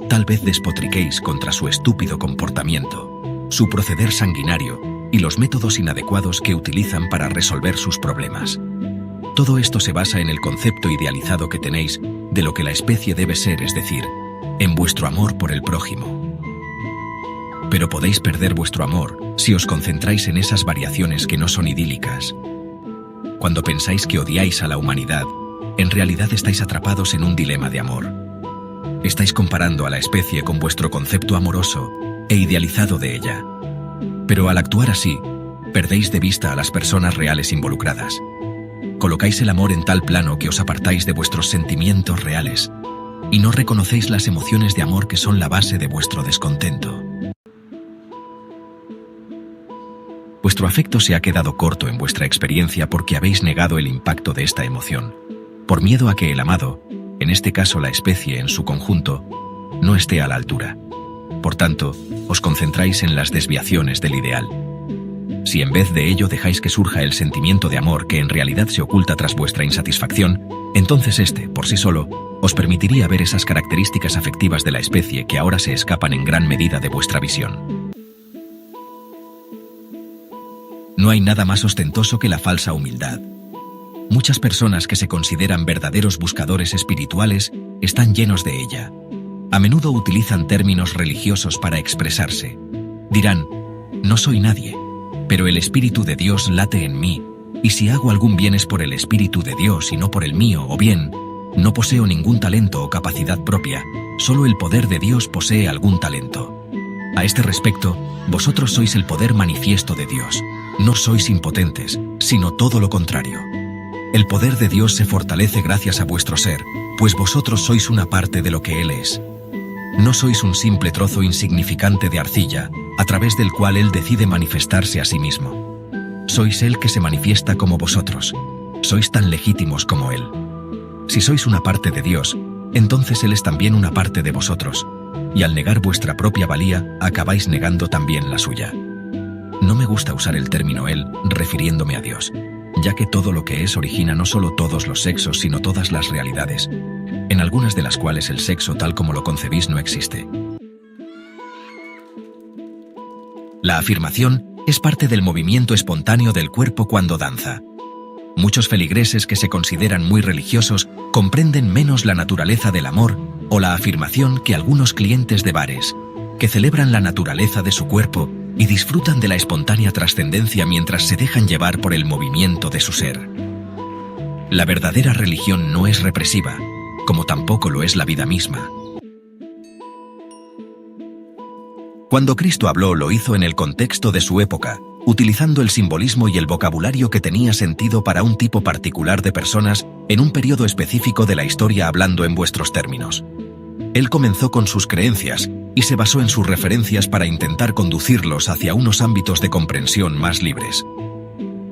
Tal vez despotriquéis contra su estúpido comportamiento, su proceder sanguinario y los métodos inadecuados que utilizan para resolver sus problemas. Todo esto se basa en el concepto idealizado que tenéis de lo que la especie debe ser, es decir, en vuestro amor por el prójimo. Pero podéis perder vuestro amor si os concentráis en esas variaciones que no son idílicas. Cuando pensáis que odiáis a la humanidad, en realidad estáis atrapados en un dilema de amor. Estáis comparando a la especie con vuestro concepto amoroso e idealizado de ella. Pero al actuar así, perdéis de vista a las personas reales involucradas. Colocáis el amor en tal plano que os apartáis de vuestros sentimientos reales y no reconocéis las emociones de amor que son la base de vuestro descontento. Vuestro afecto se ha quedado corto en vuestra experiencia porque habéis negado el impacto de esta emoción, por miedo a que el amado, en este caso la especie en su conjunto, no esté a la altura. Por tanto, os concentráis en las desviaciones del ideal. Si en vez de ello dejáis que surja el sentimiento de amor que en realidad se oculta tras vuestra insatisfacción, entonces este, por sí solo, os permitiría ver esas características afectivas de la especie que ahora se escapan en gran medida de vuestra visión. No hay nada más ostentoso que la falsa humildad. Muchas personas que se consideran verdaderos buscadores espirituales están llenos de ella. A menudo utilizan términos religiosos para expresarse. Dirán, no soy nadie, pero el Espíritu de Dios late en mí, y si hago algún bien es por el Espíritu de Dios y no por el mío, o bien, no poseo ningún talento o capacidad propia, solo el poder de Dios posee algún talento. A este respecto, vosotros sois el poder manifiesto de Dios. No sois impotentes, sino todo lo contrario. El poder de Dios se fortalece gracias a vuestro ser, pues vosotros sois una parte de lo que Él es. No sois un simple trozo insignificante de arcilla, a través del cual Él decide manifestarse a sí mismo. Sois Él que se manifiesta como vosotros. Sois tan legítimos como Él. Si sois una parte de Dios, entonces Él es también una parte de vosotros, y al negar vuestra propia valía, acabáis negando también la suya. No me gusta usar el término Él, refiriéndome a Dios, ya que todo lo que es origina no solo todos los sexos, sino todas las realidades, en algunas de las cuales el sexo tal como lo concebís no existe. La afirmación es parte del movimiento espontáneo del cuerpo cuando danza. Muchos feligreses que se consideran muy religiosos comprenden menos la naturaleza del amor o la afirmación que algunos clientes de bares, que celebran la naturaleza de su cuerpo y disfrutan de la espontánea trascendencia mientras se dejan llevar por el movimiento de su ser. La verdadera religión no es represiva, como tampoco lo es la vida misma. Cuando Cristo habló, lo hizo en el contexto de su época, utilizando el simbolismo y el vocabulario que tenía sentido para un tipo particular de personas en un periodo específico de la historia, hablando en vuestros términos. Él comenzó con sus creencias y se basó en sus referencias para intentar conducirlos hacia unos ámbitos de comprensión más libres.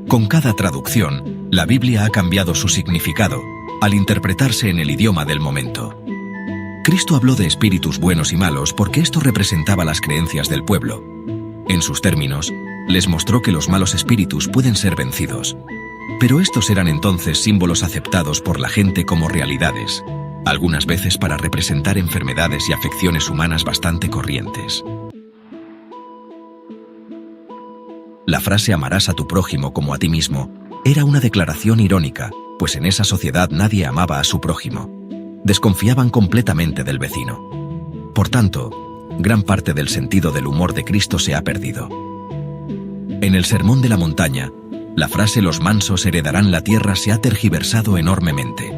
Con cada traducción, la Biblia ha cambiado su significado al interpretarse en el idioma del momento. Cristo habló de espíritus buenos y malos porque esto representaba las creencias del pueblo. En sus términos, les mostró que los malos espíritus pueden ser vencidos. Pero estos eran entonces símbolos aceptados por la gente como realidades, algunas veces para representar enfermedades y afecciones humanas bastante corrientes. La frase «amarás a tu prójimo como a ti mismo» era una declaración irónica, pues en esa sociedad nadie amaba a su prójimo. Desconfiaban completamente del vecino. Por tanto, gran parte del sentido del humor de Cristo se ha perdido. En el Sermón de la Montaña, la frase «los mansos heredarán la tierra» se ha tergiversado enormemente.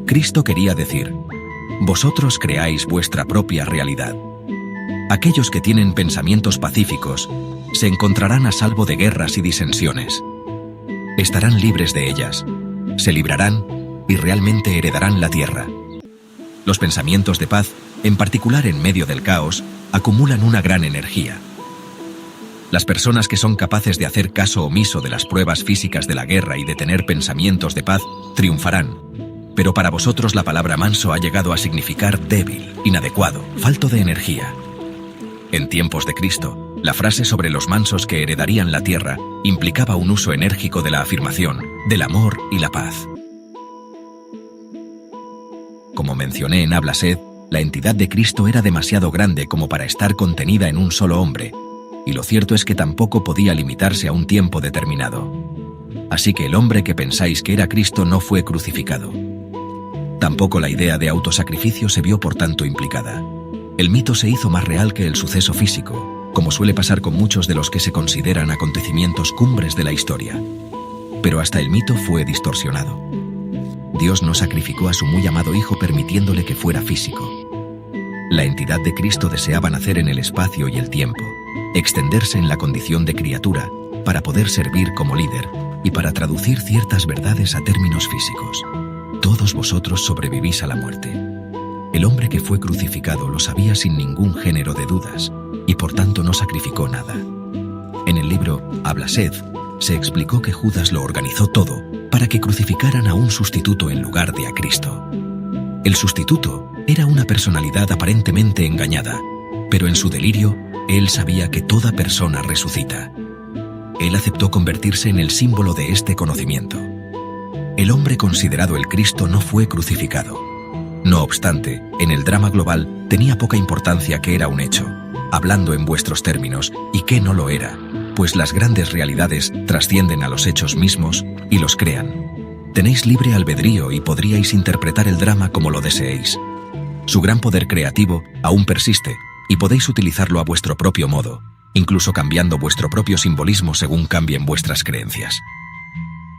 Cristo quería decir, vosotros creáis vuestra propia realidad. Aquellos que tienen pensamientos pacíficos se encontrarán a salvo de guerras y disensiones. Estarán libres de ellas, se librarán y realmente heredarán la tierra. Los pensamientos de paz, en particular en medio del caos, acumulan una gran energía. Las personas que son capaces de hacer caso omiso de las pruebas físicas de la guerra y de tener pensamientos de paz, triunfarán. Pero para vosotros la palabra manso ha llegado a significar débil, inadecuado, falto de energía. En tiempos de Cristo, la frase sobre los mansos que heredarían la tierra implicaba un uso enérgico de la afirmación, del amor y la paz. Como mencioné en Habla Sed, la entidad de Cristo era demasiado grande como para estar contenida en un solo hombre, y lo cierto es que tampoco podía limitarse a un tiempo determinado. Así que el hombre que pensáis que era Cristo no fue crucificado. Tampoco la idea de autosacrificio se vio por tanto implicada. El mito se hizo más real que el suceso físico, como suele pasar con muchos de los que se consideran acontecimientos cumbres de la historia. Pero hasta el mito fue distorsionado. Dios no sacrificó a su muy amado Hijo permitiéndole que fuera físico. La entidad de Cristo deseaba nacer en el espacio y el tiempo, extenderse en la condición de criatura, para poder servir como líder, y para traducir ciertas verdades a términos físicos. Todos vosotros sobrevivís a la muerte. El hombre que fue crucificado lo sabía sin ningún género de dudas, y por tanto no sacrificó nada. En el libro Habla Seth, se explicó que Judas lo organizó todo para que crucificaran a un sustituto en lugar de a Cristo. El sustituto era una personalidad aparentemente engañada, pero en su delirio, él sabía que toda persona resucita. Él aceptó convertirse en el símbolo de este conocimiento. El hombre considerado el Cristo no fue crucificado. No obstante, en el drama global tenía poca importancia qué era un hecho, hablando en vuestros términos, y qué no lo era, pues las grandes realidades trascienden a los hechos mismos y los crean. Tenéis libre albedrío y podríais interpretar el drama como lo deseéis. Su gran poder creativo aún persiste y podéis utilizarlo a vuestro propio modo, incluso cambiando vuestro propio simbolismo según cambien vuestras creencias.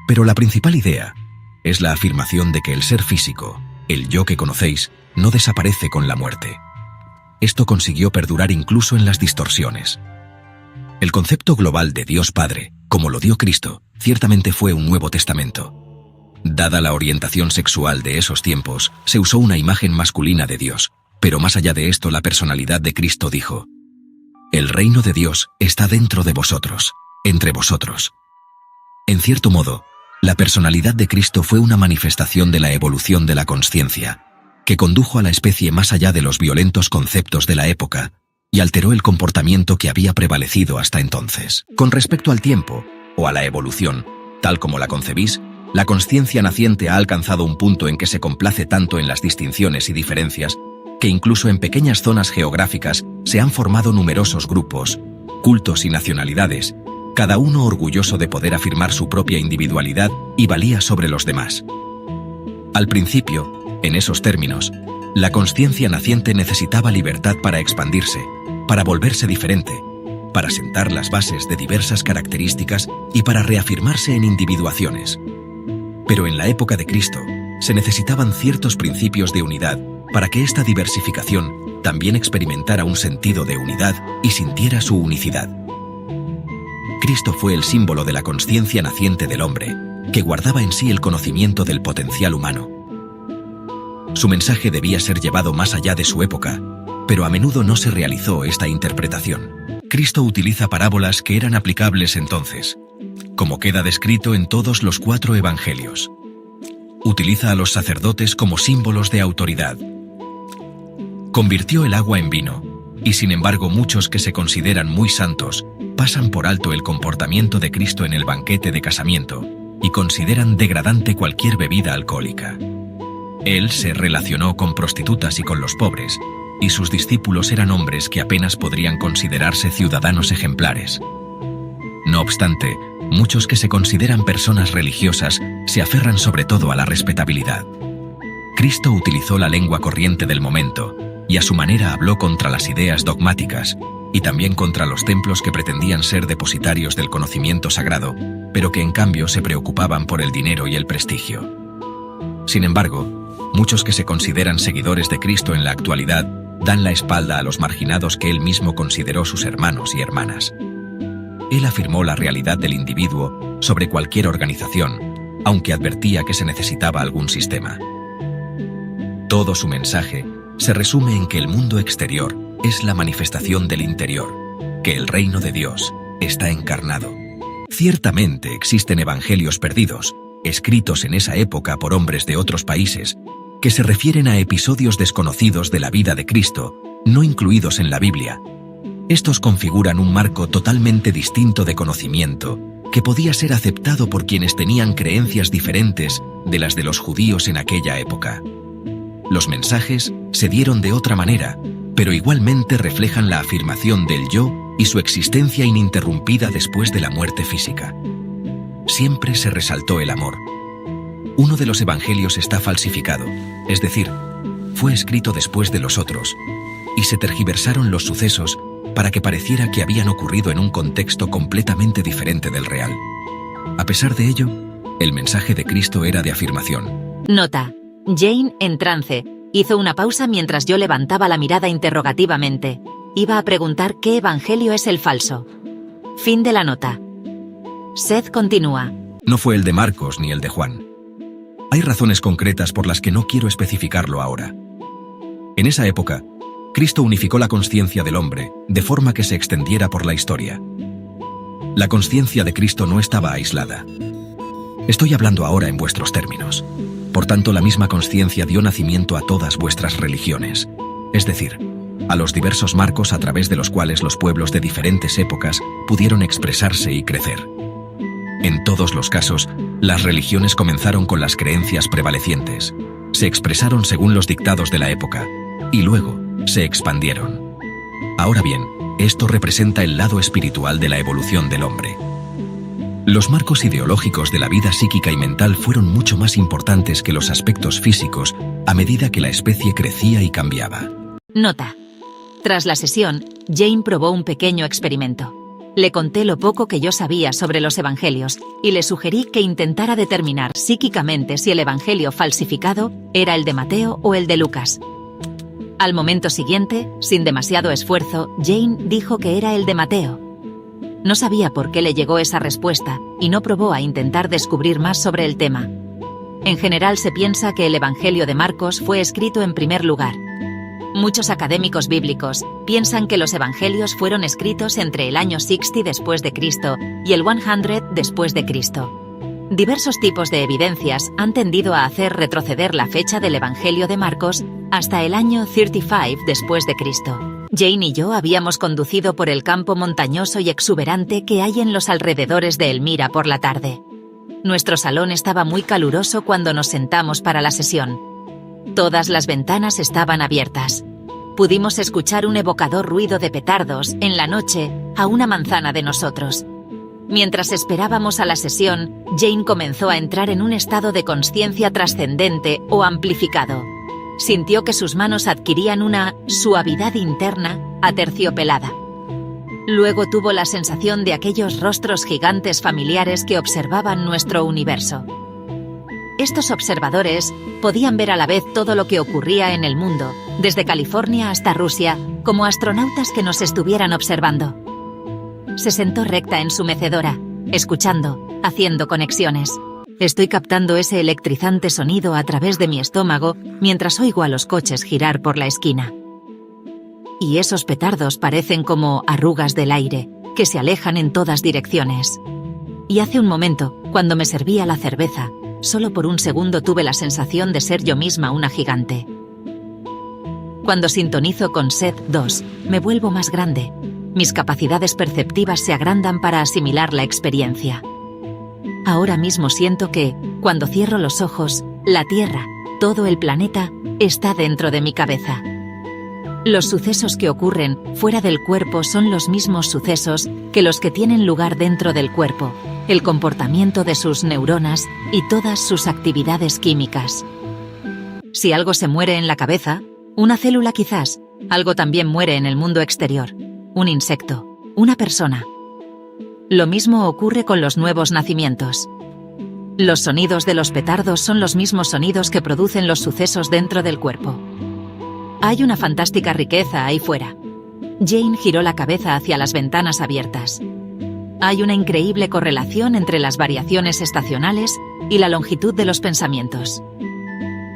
Pero la principal idea es la afirmación de que el ser físico, el yo que conocéis, no desaparece con la muerte. Esto consiguió perdurar incluso en las distorsiones. El concepto global de Dios Padre, como lo dio Cristo, ciertamente fue un Nuevo Testamento. Dada la orientación sexual de esos tiempos, se usó una imagen masculina de Dios, pero más allá de esto la personalidad de Cristo dijo: «El reino de Dios está dentro de vosotros, entre vosotros». En cierto modo, la personalidad de Cristo fue una manifestación de la evolución de la consciencia, que condujo a la especie más allá de los violentos conceptos de la época y alteró el comportamiento que había prevalecido hasta entonces. Con respecto al tiempo, o a la evolución, tal como la concebís, la consciencia naciente ha alcanzado un punto en que se complace tanto en las distinciones y diferencias que incluso en pequeñas zonas geográficas se han formado numerosos grupos, cultos y nacionalidades, cada uno orgulloso de poder afirmar su propia individualidad y valía sobre los demás. Al principio, en esos términos, la consciencia naciente necesitaba libertad para expandirse, para volverse diferente, para sentar las bases de diversas características y para reafirmarse en individuaciones. Pero en la época de Cristo, se necesitaban ciertos principios de unidad para que esta diversificación también experimentara un sentido de unidad y sintiera su unicidad. Cristo fue el símbolo de la consciencia naciente del hombre, que guardaba en sí el conocimiento del potencial humano. Su mensaje debía ser llevado más allá de su época, pero a menudo no se realizó esta interpretación. Cristo utiliza parábolas que eran aplicables entonces, como queda descrito en todos los 4 evangelios. Utiliza a los sacerdotes como símbolos de autoridad. Convirtió el agua en vino, y sin embargo muchos que se consideran muy santos pasan por alto el comportamiento de Cristo en el banquete de casamiento y consideran degradante cualquier bebida alcohólica. Él se relacionó con prostitutas y con los pobres, y sus discípulos eran hombres que apenas podrían considerarse ciudadanos ejemplares. No obstante, muchos que se consideran personas religiosas se aferran sobre todo a la respetabilidad. Cristo utilizó la lengua corriente del momento y a su manera habló contra las ideas dogmáticas y también contra los templos que pretendían ser depositarios del conocimiento sagrado, pero que en cambio se preocupaban por el dinero y el prestigio. Sin embargo, muchos que se consideran seguidores de Cristo en la actualidad dan la espalda a los marginados que él mismo consideró sus hermanos y hermanas. Él afirmó la realidad del individuo sobre cualquier organización, aunque advertía que se necesitaba algún sistema. Todo su mensaje se resume en que el mundo exterior es la manifestación del interior, que el reino de Dios está encarnado. Ciertamente existen evangelios perdidos, escritos en esa época por hombres de otros países, que se refieren a episodios desconocidos de la vida de Cristo, no incluidos en la Biblia. Estos configuran un marco totalmente distinto de conocimiento, que podía ser aceptado por quienes tenían creencias diferentes de las de los judíos en aquella época. Los mensajes se dieron de otra manera, pero igualmente reflejan la afirmación del yo y su existencia ininterrumpida después de la muerte física. Siempre se resaltó el amor. Uno de los evangelios está falsificado, es decir, fue escrito después de los otros, y se tergiversaron los sucesos para que pareciera que habían ocurrido en un contexto completamente diferente del real. A pesar de ello, el mensaje de Cristo era de afirmación. Nota. Jane, en trance, hizo una pausa mientras yo levantaba la mirada interrogativamente. Iba a preguntar qué evangelio es el falso. Fin de la nota. Seth continúa. No fue el de Marcos ni el de Juan. Hay razones concretas por las que no quiero especificarlo ahora. En esa época, Cristo unificó la consciencia del hombre de forma que se extendiera por la historia. La consciencia de Cristo no estaba aislada. Estoy hablando ahora en vuestros términos. Por tanto, la misma consciencia dio nacimiento a todas vuestras religiones, es decir, a los diversos marcos a través de los cuales los pueblos de diferentes épocas pudieron expresarse y crecer. En todos los casos, las religiones comenzaron con las creencias prevalecientes, se expresaron según los dictados de la época, y luego se expandieron. Ahora bien, esto representa el lado espiritual de la evolución del hombre. Los marcos ideológicos de la vida psíquica y mental fueron mucho más importantes que los aspectos físicos a medida que la especie crecía y cambiaba. Nota. Tras la sesión, Jane probó un pequeño experimento. Le conté lo poco que yo sabía sobre los evangelios y le sugerí que intentara determinar psíquicamente si el evangelio falsificado era el de Mateo o el de Lucas. Al momento siguiente, sin demasiado esfuerzo, Jane dijo que era el de Mateo. No sabía por qué le llegó esa respuesta y no probó a intentar descubrir más sobre el tema. En general se piensa que el Evangelio de Marcos fue escrito en primer lugar. Muchos académicos bíblicos piensan que los evangelios fueron escritos entre el año 60 después de Cristo y el 100 después de Cristo. Diversos tipos de evidencias han tendido a hacer retroceder la fecha del Evangelio de Marcos hasta el año 35 después de Cristo. Jane y yo habíamos conducido por el campo montañoso y exuberante que hay en los alrededores de Elmira por la tarde. Nuestro salón estaba muy caluroso cuando nos sentamos para la sesión. Todas las ventanas estaban abiertas. Pudimos escuchar un evocador ruido de petardos en la noche a una manzana de nosotros. Mientras esperábamos a la sesión, Jane comenzó a entrar en un estado de consciencia trascendente o amplificado. Sintió que sus manos adquirían una suavidad interna aterciopelada. Luego tuvo la sensación de aquellos rostros gigantes familiares que observaban nuestro universo. Estos observadores podían ver a la vez todo lo que ocurría en el mundo, desde California hasta Rusia, como astronautas que nos estuvieran observando. Se sentó recta en su mecedora, escuchando, haciendo conexiones. Estoy captando ese electrizante sonido a través de mi estómago mientras oigo a los coches girar por la esquina. Y esos petardos parecen como arrugas del aire, que se alejan en todas direcciones. Y hace un momento, cuando me servía la cerveza, solo por un segundo tuve la sensación de ser yo misma una gigante. Cuando sintonizo con SED 2, me vuelvo más grande. Mis capacidades perceptivas se agrandan para asimilar la experiencia. Ahora mismo siento que, cuando cierro los ojos, la Tierra, todo el planeta, está dentro de mi cabeza. Los sucesos que ocurren fuera del cuerpo son los mismos sucesos que los que tienen lugar dentro del cuerpo, el comportamiento de sus neuronas y todas sus actividades químicas. Si algo se muere en la cabeza, una célula quizás, algo también muere en el mundo exterior, un insecto, una persona. Lo mismo ocurre con los nuevos nacimientos. Los sonidos de los petardos son los mismos sonidos que producen los sucesos dentro del cuerpo. Hay una fantástica riqueza ahí fuera. Jane giró la cabeza hacia las ventanas abiertas. Hay una increíble correlación entre las variaciones estacionales y la longitud de los pensamientos.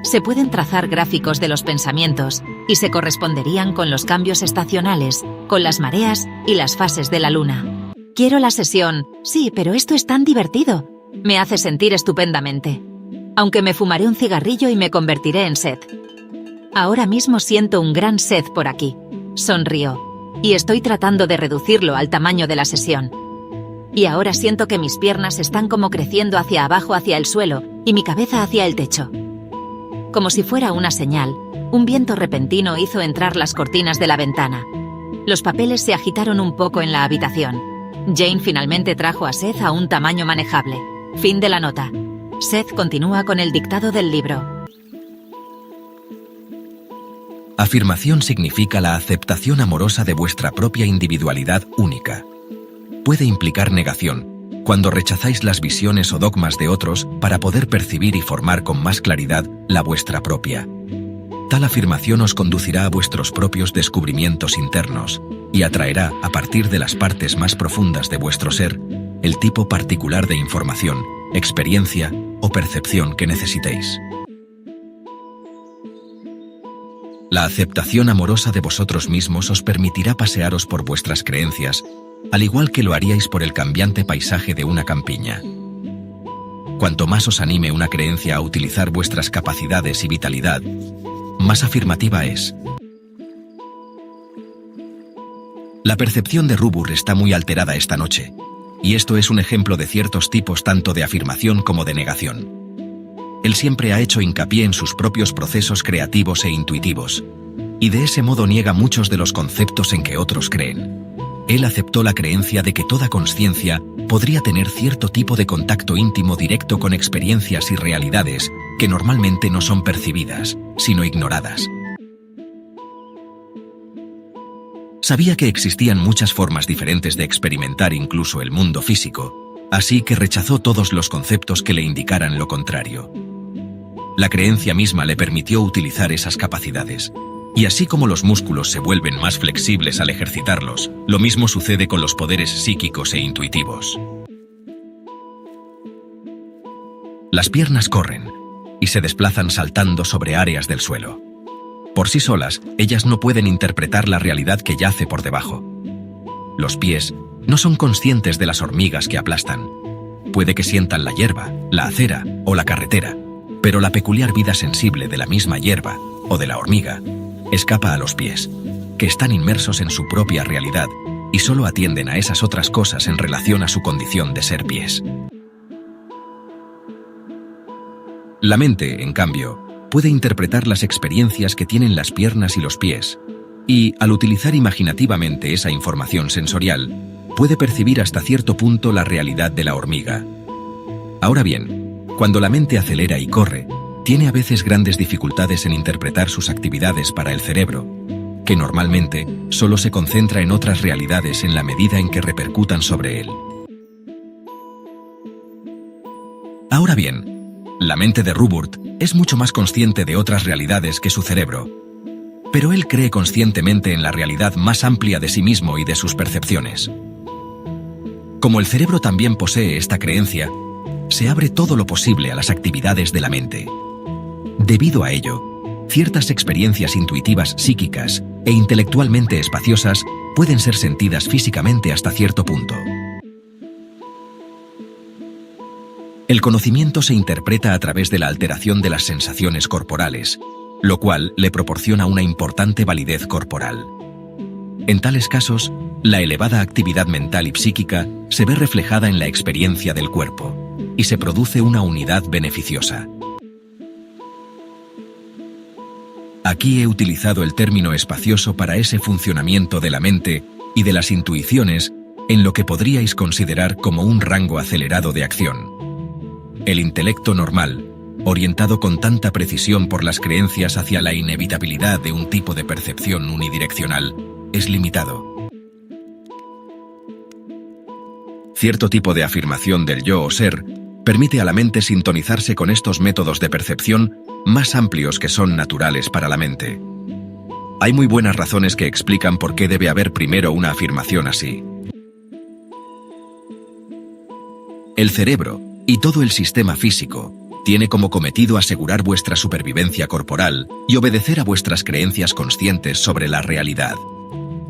Se pueden trazar gráficos de los pensamientos y se corresponderían con los cambios estacionales, con las mareas y las fases de la luna. Quiero la sesión. Sí, pero esto es tan divertido. Me hace sentir estupendamente. Aunque me fumaré un cigarrillo y me convertiré en sed. Ahora mismo siento un gran sed por aquí. Sonrió. Y estoy tratando de reducirlo al tamaño de la sesión. Y ahora siento que mis piernas están como creciendo hacia abajo hacia el suelo y mi cabeza hacia el techo. Como si fuera una señal, un viento repentino hizo entrar las cortinas de la ventana. Los papeles se agitaron un poco en la habitación. Jane finalmente trajo a Seth a un tamaño manejable. Fin de la nota. Seth continúa con el dictado del libro. Afirmación significa la aceptación amorosa de vuestra propia individualidad única. Puede implicar negación, cuando rechazáis las visiones o dogmas de otros para poder percibir y formar con más claridad la vuestra propia. Tal afirmación os conducirá a vuestros propios descubrimientos internos y atraerá, a partir de las partes más profundas de vuestro ser, el tipo particular de información experiencia o percepción que necesitéis. La aceptación amorosa de vosotros mismos os permitirá pasearos por vuestras creencias, al igual que lo haríais por el cambiante paisaje de una campiña. Cuanto más os anime una creencia a utilizar vuestras capacidades y vitalidad, más afirmativa es. La percepción de Rubur está muy alterada esta noche, y esto es un ejemplo de ciertos tipos tanto de afirmación como de negación. Él siempre ha hecho hincapié en sus propios procesos creativos e intuitivos, y de ese modo niega muchos de los conceptos en que otros creen. Él aceptó la creencia de que toda consciencia podría tener cierto tipo de contacto íntimo directo con experiencias y realidades que normalmente no son percibidas, sino ignoradas. Sabía que existían muchas formas diferentes de experimentar incluso el mundo físico, así que rechazó todos los conceptos que le indicaran lo contrario. La creencia misma le permitió utilizar esas capacidades. Y así como los músculos se vuelven más flexibles al ejercitarlos, lo mismo sucede con los poderes psíquicos e intuitivos. Las piernas corren y se desplazan saltando sobre áreas del suelo. Por sí solas, ellas no pueden interpretar la realidad que yace por debajo. Los pies no son conscientes de las hormigas que aplastan. Puede que sientan la hierba, la acera o la carretera, pero la peculiar vida sensible de la misma hierba o de la hormiga escapa a los pies, que están inmersos en su propia realidad y solo atienden a esas otras cosas en relación a su condición de ser pies. La mente, en cambio, puede interpretar las experiencias que tienen las piernas y los pies, y, al utilizar imaginativamente esa información sensorial, puede percibir hasta cierto punto la realidad de la hormiga. Ahora bien, cuando la mente acelera y corre, tiene a veces grandes dificultades en interpretar sus actividades para el cerebro, que normalmente solo se concentra en otras realidades en la medida en que repercutan sobre él. Ahora bien, la mente de Ruburt es mucho más consciente de otras realidades que su cerebro, pero él cree conscientemente en la realidad más amplia de sí mismo y de sus percepciones. Como el cerebro también posee esta creencia, se abre todo lo posible a las actividades de la mente. Debido a ello, ciertas experiencias intuitivas psíquicas e intelectualmente espaciosas pueden ser sentidas físicamente hasta cierto punto. El conocimiento se interpreta a través de la alteración de las sensaciones corporales, lo cual le proporciona una importante validez corporal. En tales casos, la elevada actividad mental y psíquica se ve reflejada en la experiencia del cuerpo, y se produce una unidad beneficiosa. Aquí he utilizado el término espacioso para ese funcionamiento de la mente y de las intuiciones en lo que podríais considerar como un rango acelerado de acción. El intelecto normal, orientado con tanta precisión por las creencias hacia la inevitabilidad de un tipo de percepción unidireccional, es limitado. Cierto tipo de afirmación del yo o ser permite a la mente sintonizarse con estos métodos de percepción más amplios que son naturales para la mente. Hay muy buenas razones que explican por qué debe haber primero una afirmación así. El cerebro y todo el sistema físico tiene como cometido asegurar vuestra supervivencia corporal y obedecer a vuestras creencias conscientes sobre la realidad.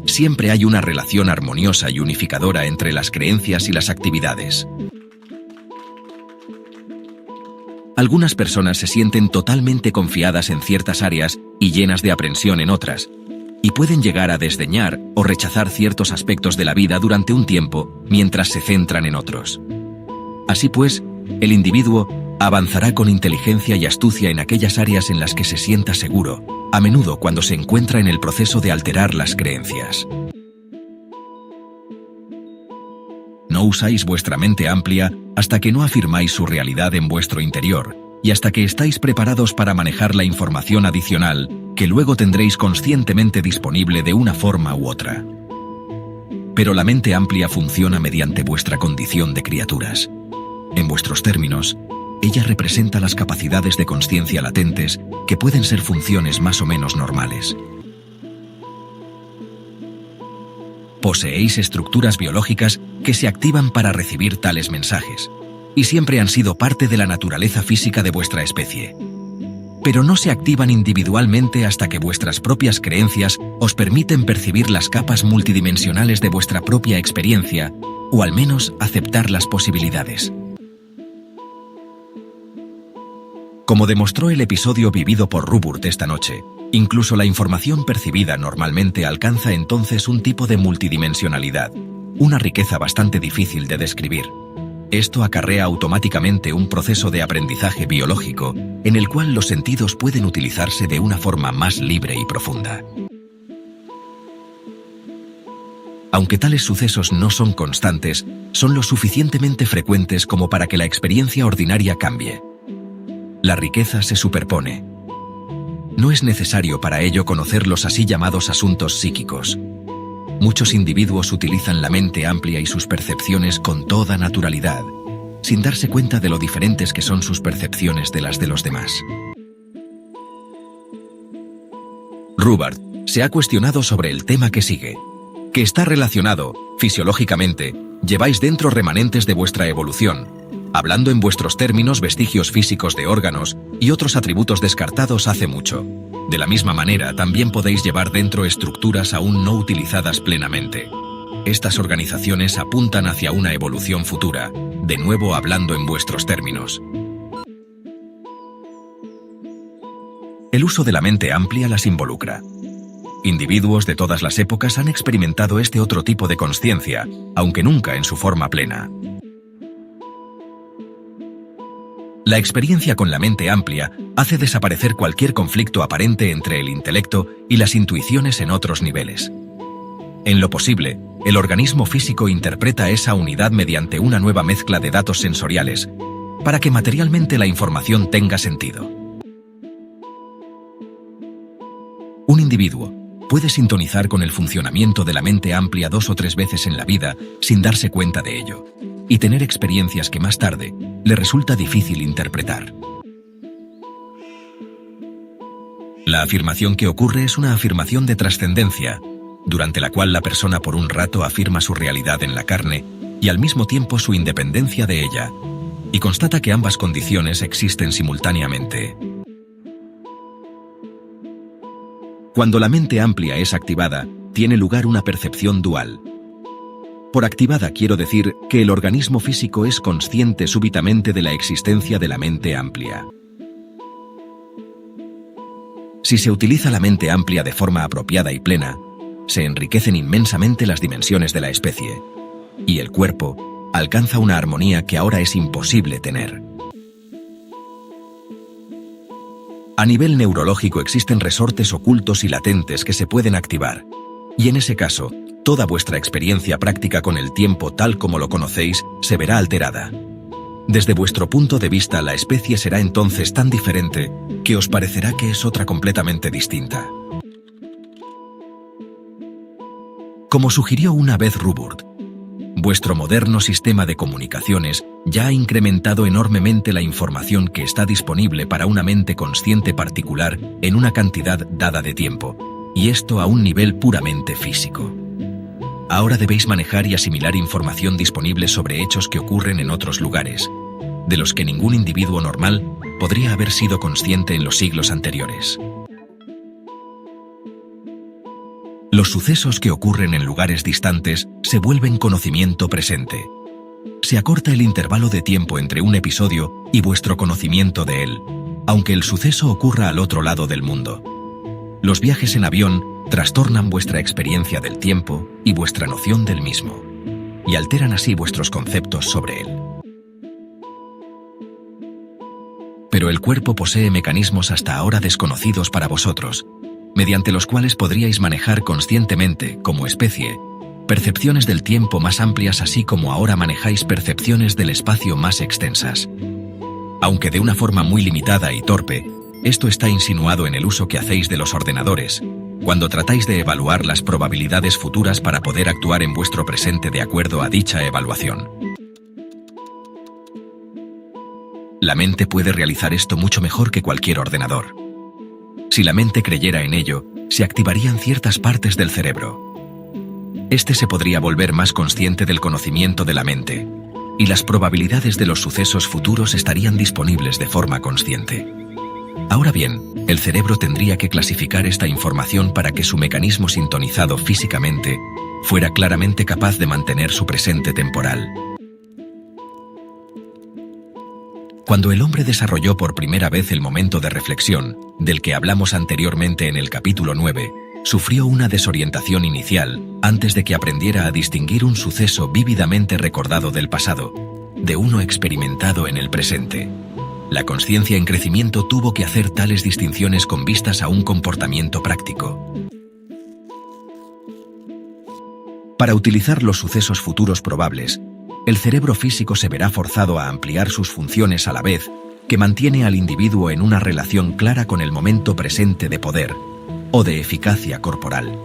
Siempre hay una relación armoniosa y unificadora entre las creencias y las actividades. Algunas personas se sienten totalmente confiadas en ciertas áreas y llenas de aprensión en otras, y pueden llegar a desdeñar o rechazar ciertos aspectos de la vida durante un tiempo mientras se centran en otros. Así pues, el individuo avanzará con inteligencia y astucia en aquellas áreas en las que se sienta seguro, a menudo cuando se encuentra en el proceso de alterar las creencias. No usáis vuestra mente amplia hasta que no afirmáis su realidad en vuestro interior y hasta que estáis preparados para manejar la información adicional que luego tendréis conscientemente disponible de una forma u otra. Pero la mente amplia funciona mediante vuestra condición de criaturas. En vuestros términos, ella representa las capacidades de conciencia latentes que pueden ser funciones más o menos normales. Poseéis estructuras biológicas que se activan para recibir tales mensajes, y siempre han sido parte de la naturaleza física de vuestra especie. Pero no se activan individualmente hasta que vuestras propias creencias os permiten percibir las capas multidimensionales de vuestra propia experiencia, o al menos aceptar las posibilidades. Como demostró el episodio vivido por Rupert esta noche, incluso la información percibida normalmente alcanza entonces un tipo de multidimensionalidad, una riqueza bastante difícil de describir. Esto acarrea automáticamente un proceso de aprendizaje biológico en el cual los sentidos pueden utilizarse de una forma más libre y profunda. Aunque tales sucesos no son constantes, son lo suficientemente frecuentes como para que la experiencia ordinaria cambie. La riqueza se superpone. No es necesario para ello conocer los así llamados asuntos psíquicos. Muchos individuos utilizan la mente amplia y sus percepciones con toda naturalidad, sin darse cuenta de lo diferentes que son sus percepciones de las de los demás. Rupert se ha cuestionado sobre el tema que sigue, que está relacionado, fisiológicamente, lleváis dentro remanentes de vuestra evolución, hablando en vuestros términos vestigios físicos de órganos y otros atributos descartados hace mucho. De la misma manera, también podéis llevar dentro estructuras aún no utilizadas plenamente. Estas organizaciones apuntan hacia una evolución futura, de nuevo hablando en vuestros términos. El uso de la mente amplia las involucra. Individuos de todas las épocas han experimentado este otro tipo de consciencia, aunque nunca en su forma plena. La experiencia con la mente amplia hace desaparecer cualquier conflicto aparente entre el intelecto y las intuiciones en otros niveles. En lo posible, el organismo físico interpreta esa unidad mediante una nueva mezcla de datos sensoriales, para que materialmente la información tenga sentido. Un individuo puede sintonizar con el funcionamiento de la mente amplia 2 o 3 veces en la vida sin darse cuenta de ello, y tener experiencias que más tarde le resulta difícil interpretar. La afirmación que ocurre es una afirmación de trascendencia, durante la cual la persona por un rato afirma su realidad en la carne y al mismo tiempo su independencia de ella, y constata que ambas condiciones existen simultáneamente. Cuando la mente amplia es activada, tiene lugar una percepción dual. Por activada quiero decir que el organismo físico es consciente súbitamente de la existencia de la mente amplia. Si se utiliza la mente amplia de forma apropiada y plena, se enriquecen inmensamente las dimensiones de la especie, y el cuerpo alcanza una armonía que ahora es imposible tener. A nivel neurológico existen resortes ocultos y latentes que se pueden activar, y en ese caso, toda vuestra experiencia práctica con el tiempo tal como lo conocéis se verá alterada. Desde vuestro punto de vista, la especie será entonces tan diferente que os parecerá que es otra completamente distinta. Como sugirió una vez Rupert, vuestro moderno sistema de comunicaciones ya ha incrementado enormemente la información que está disponible para una mente consciente particular en una cantidad dada de tiempo, y esto a un nivel puramente físico. Ahora debéis manejar y asimilar información disponible sobre hechos que ocurren en otros lugares, de los que ningún individuo normal podría haber sido consciente en los siglos anteriores. Los sucesos que ocurren en lugares distantes se vuelven conocimiento presente. Se acorta el intervalo de tiempo entre un episodio y vuestro conocimiento de él, aunque el suceso ocurra al otro lado del mundo. Los viajes en avión trastornan vuestra experiencia del tiempo y vuestra noción del mismo, y alteran así vuestros conceptos sobre él. Pero el cuerpo posee mecanismos hasta ahora desconocidos para vosotros, mediante los cuales podríais manejar conscientemente, como especie, percepciones del tiempo más amplias, así como ahora manejáis percepciones del espacio más extensas. Aunque de una forma muy limitada y torpe, esto está insinuado en el uso que hacéis de los ordenadores, cuando tratáis de evaluar las probabilidades futuras para poder actuar en vuestro presente de acuerdo a dicha evaluación. La mente puede realizar esto mucho mejor que cualquier ordenador. Si la mente creyera en ello, se activarían ciertas partes del cerebro. Este se podría volver más consciente del conocimiento de la mente, y las probabilidades de los sucesos futuros estarían disponibles de forma consciente. Ahora bien, el cerebro tendría que clasificar esta información para que su mecanismo sintonizado físicamente fuera claramente capaz de mantener su presente temporal. Cuando el hombre desarrolló por primera vez el momento de reflexión, del que hablamos anteriormente en el capítulo 9, sufrió una desorientación inicial antes de que aprendiera a distinguir un suceso vívidamente recordado del pasado, de uno experimentado en el presente. La consciencia en crecimiento tuvo que hacer tales distinciones con vistas a un comportamiento práctico. Para utilizar los sucesos futuros probables, el cerebro físico se verá forzado a ampliar sus funciones a la vez que mantiene al individuo en una relación clara con el momento presente de poder o de eficacia corporal.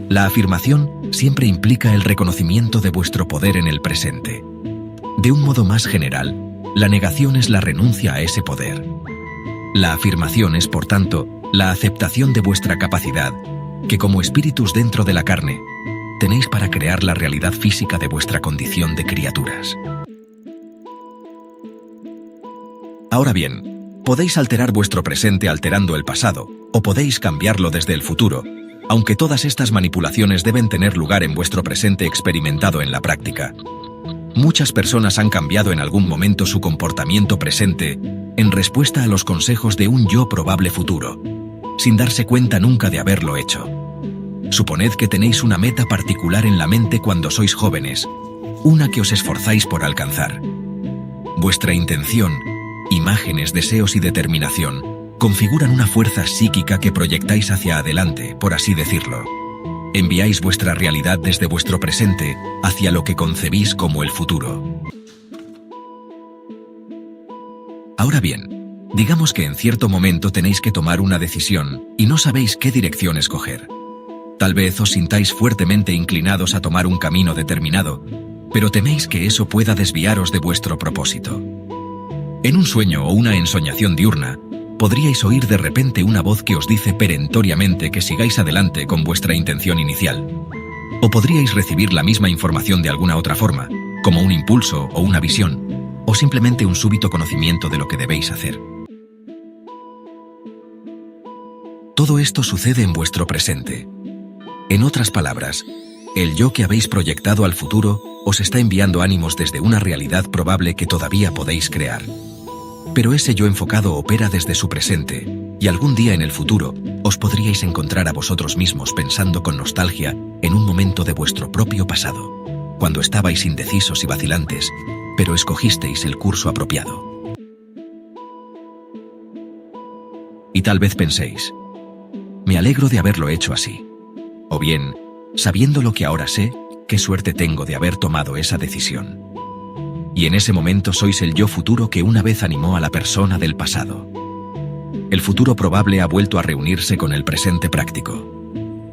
La afirmación siempre implica el reconocimiento de vuestro poder en el presente. De un modo más general, la negación es la renuncia a ese poder. La afirmación es, por tanto, la aceptación de vuestra capacidad, que como espíritus dentro de la carne, tenéis para crear la realidad física de vuestra condición de criaturas. Ahora bien, podéis alterar vuestro presente alterando el pasado, o podéis cambiarlo desde el futuro, aunque todas estas manipulaciones deben tener lugar en vuestro presente experimentado en la práctica. Muchas personas han cambiado en algún momento su comportamiento presente en respuesta a los consejos de un yo probable futuro, sin darse cuenta nunca de haberlo hecho. Suponed que tenéis una meta particular en la mente cuando sois jóvenes, una que os esforzáis por alcanzar. Vuestra intención, imágenes, deseos y determinación configuran una fuerza psíquica que proyectáis hacia adelante, por así decirlo. Enviáis vuestra realidad desde vuestro presente hacia lo que concebís como el futuro. Ahora bien, digamos que en cierto momento tenéis que tomar una decisión y no sabéis qué dirección escoger. Tal vez os sintáis fuertemente inclinados a tomar un camino determinado, pero teméis que eso pueda desviaros de vuestro propósito. En un sueño o una ensoñación diurna, podríais oír de repente una voz que os dice perentoriamente que sigáis adelante con vuestra intención inicial. O podríais recibir la misma información de alguna otra forma, como un impulso o una visión, o simplemente un súbito conocimiento de lo que debéis hacer. Todo esto sucede en vuestro presente. En otras palabras, el yo que habéis proyectado al futuro os está enviando ánimos desde una realidad probable que todavía podéis crear. Pero ese yo enfocado opera desde su presente, y algún día en el futuro os podríais encontrar a vosotros mismos pensando con nostalgia en un momento de vuestro propio pasado, cuando estabais indecisos y vacilantes, pero escogisteis el curso apropiado. Y tal vez penséis, me alegro de haberlo hecho así. O bien, sabiendo lo que ahora sé, qué suerte tengo de haber tomado esa decisión. Y en ese momento sois el yo futuro que una vez animó a la persona del pasado. El futuro probable ha vuelto a reunirse con el presente práctico.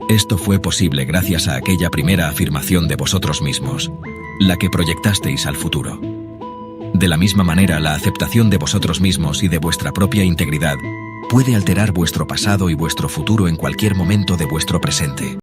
Esto fue posible gracias a aquella primera afirmación de vosotros mismos, la que proyectasteis al futuro. De la misma manera, la aceptación de vosotros mismos y de vuestra propia integridad puede alterar vuestro pasado y vuestro futuro en cualquier momento de vuestro presente.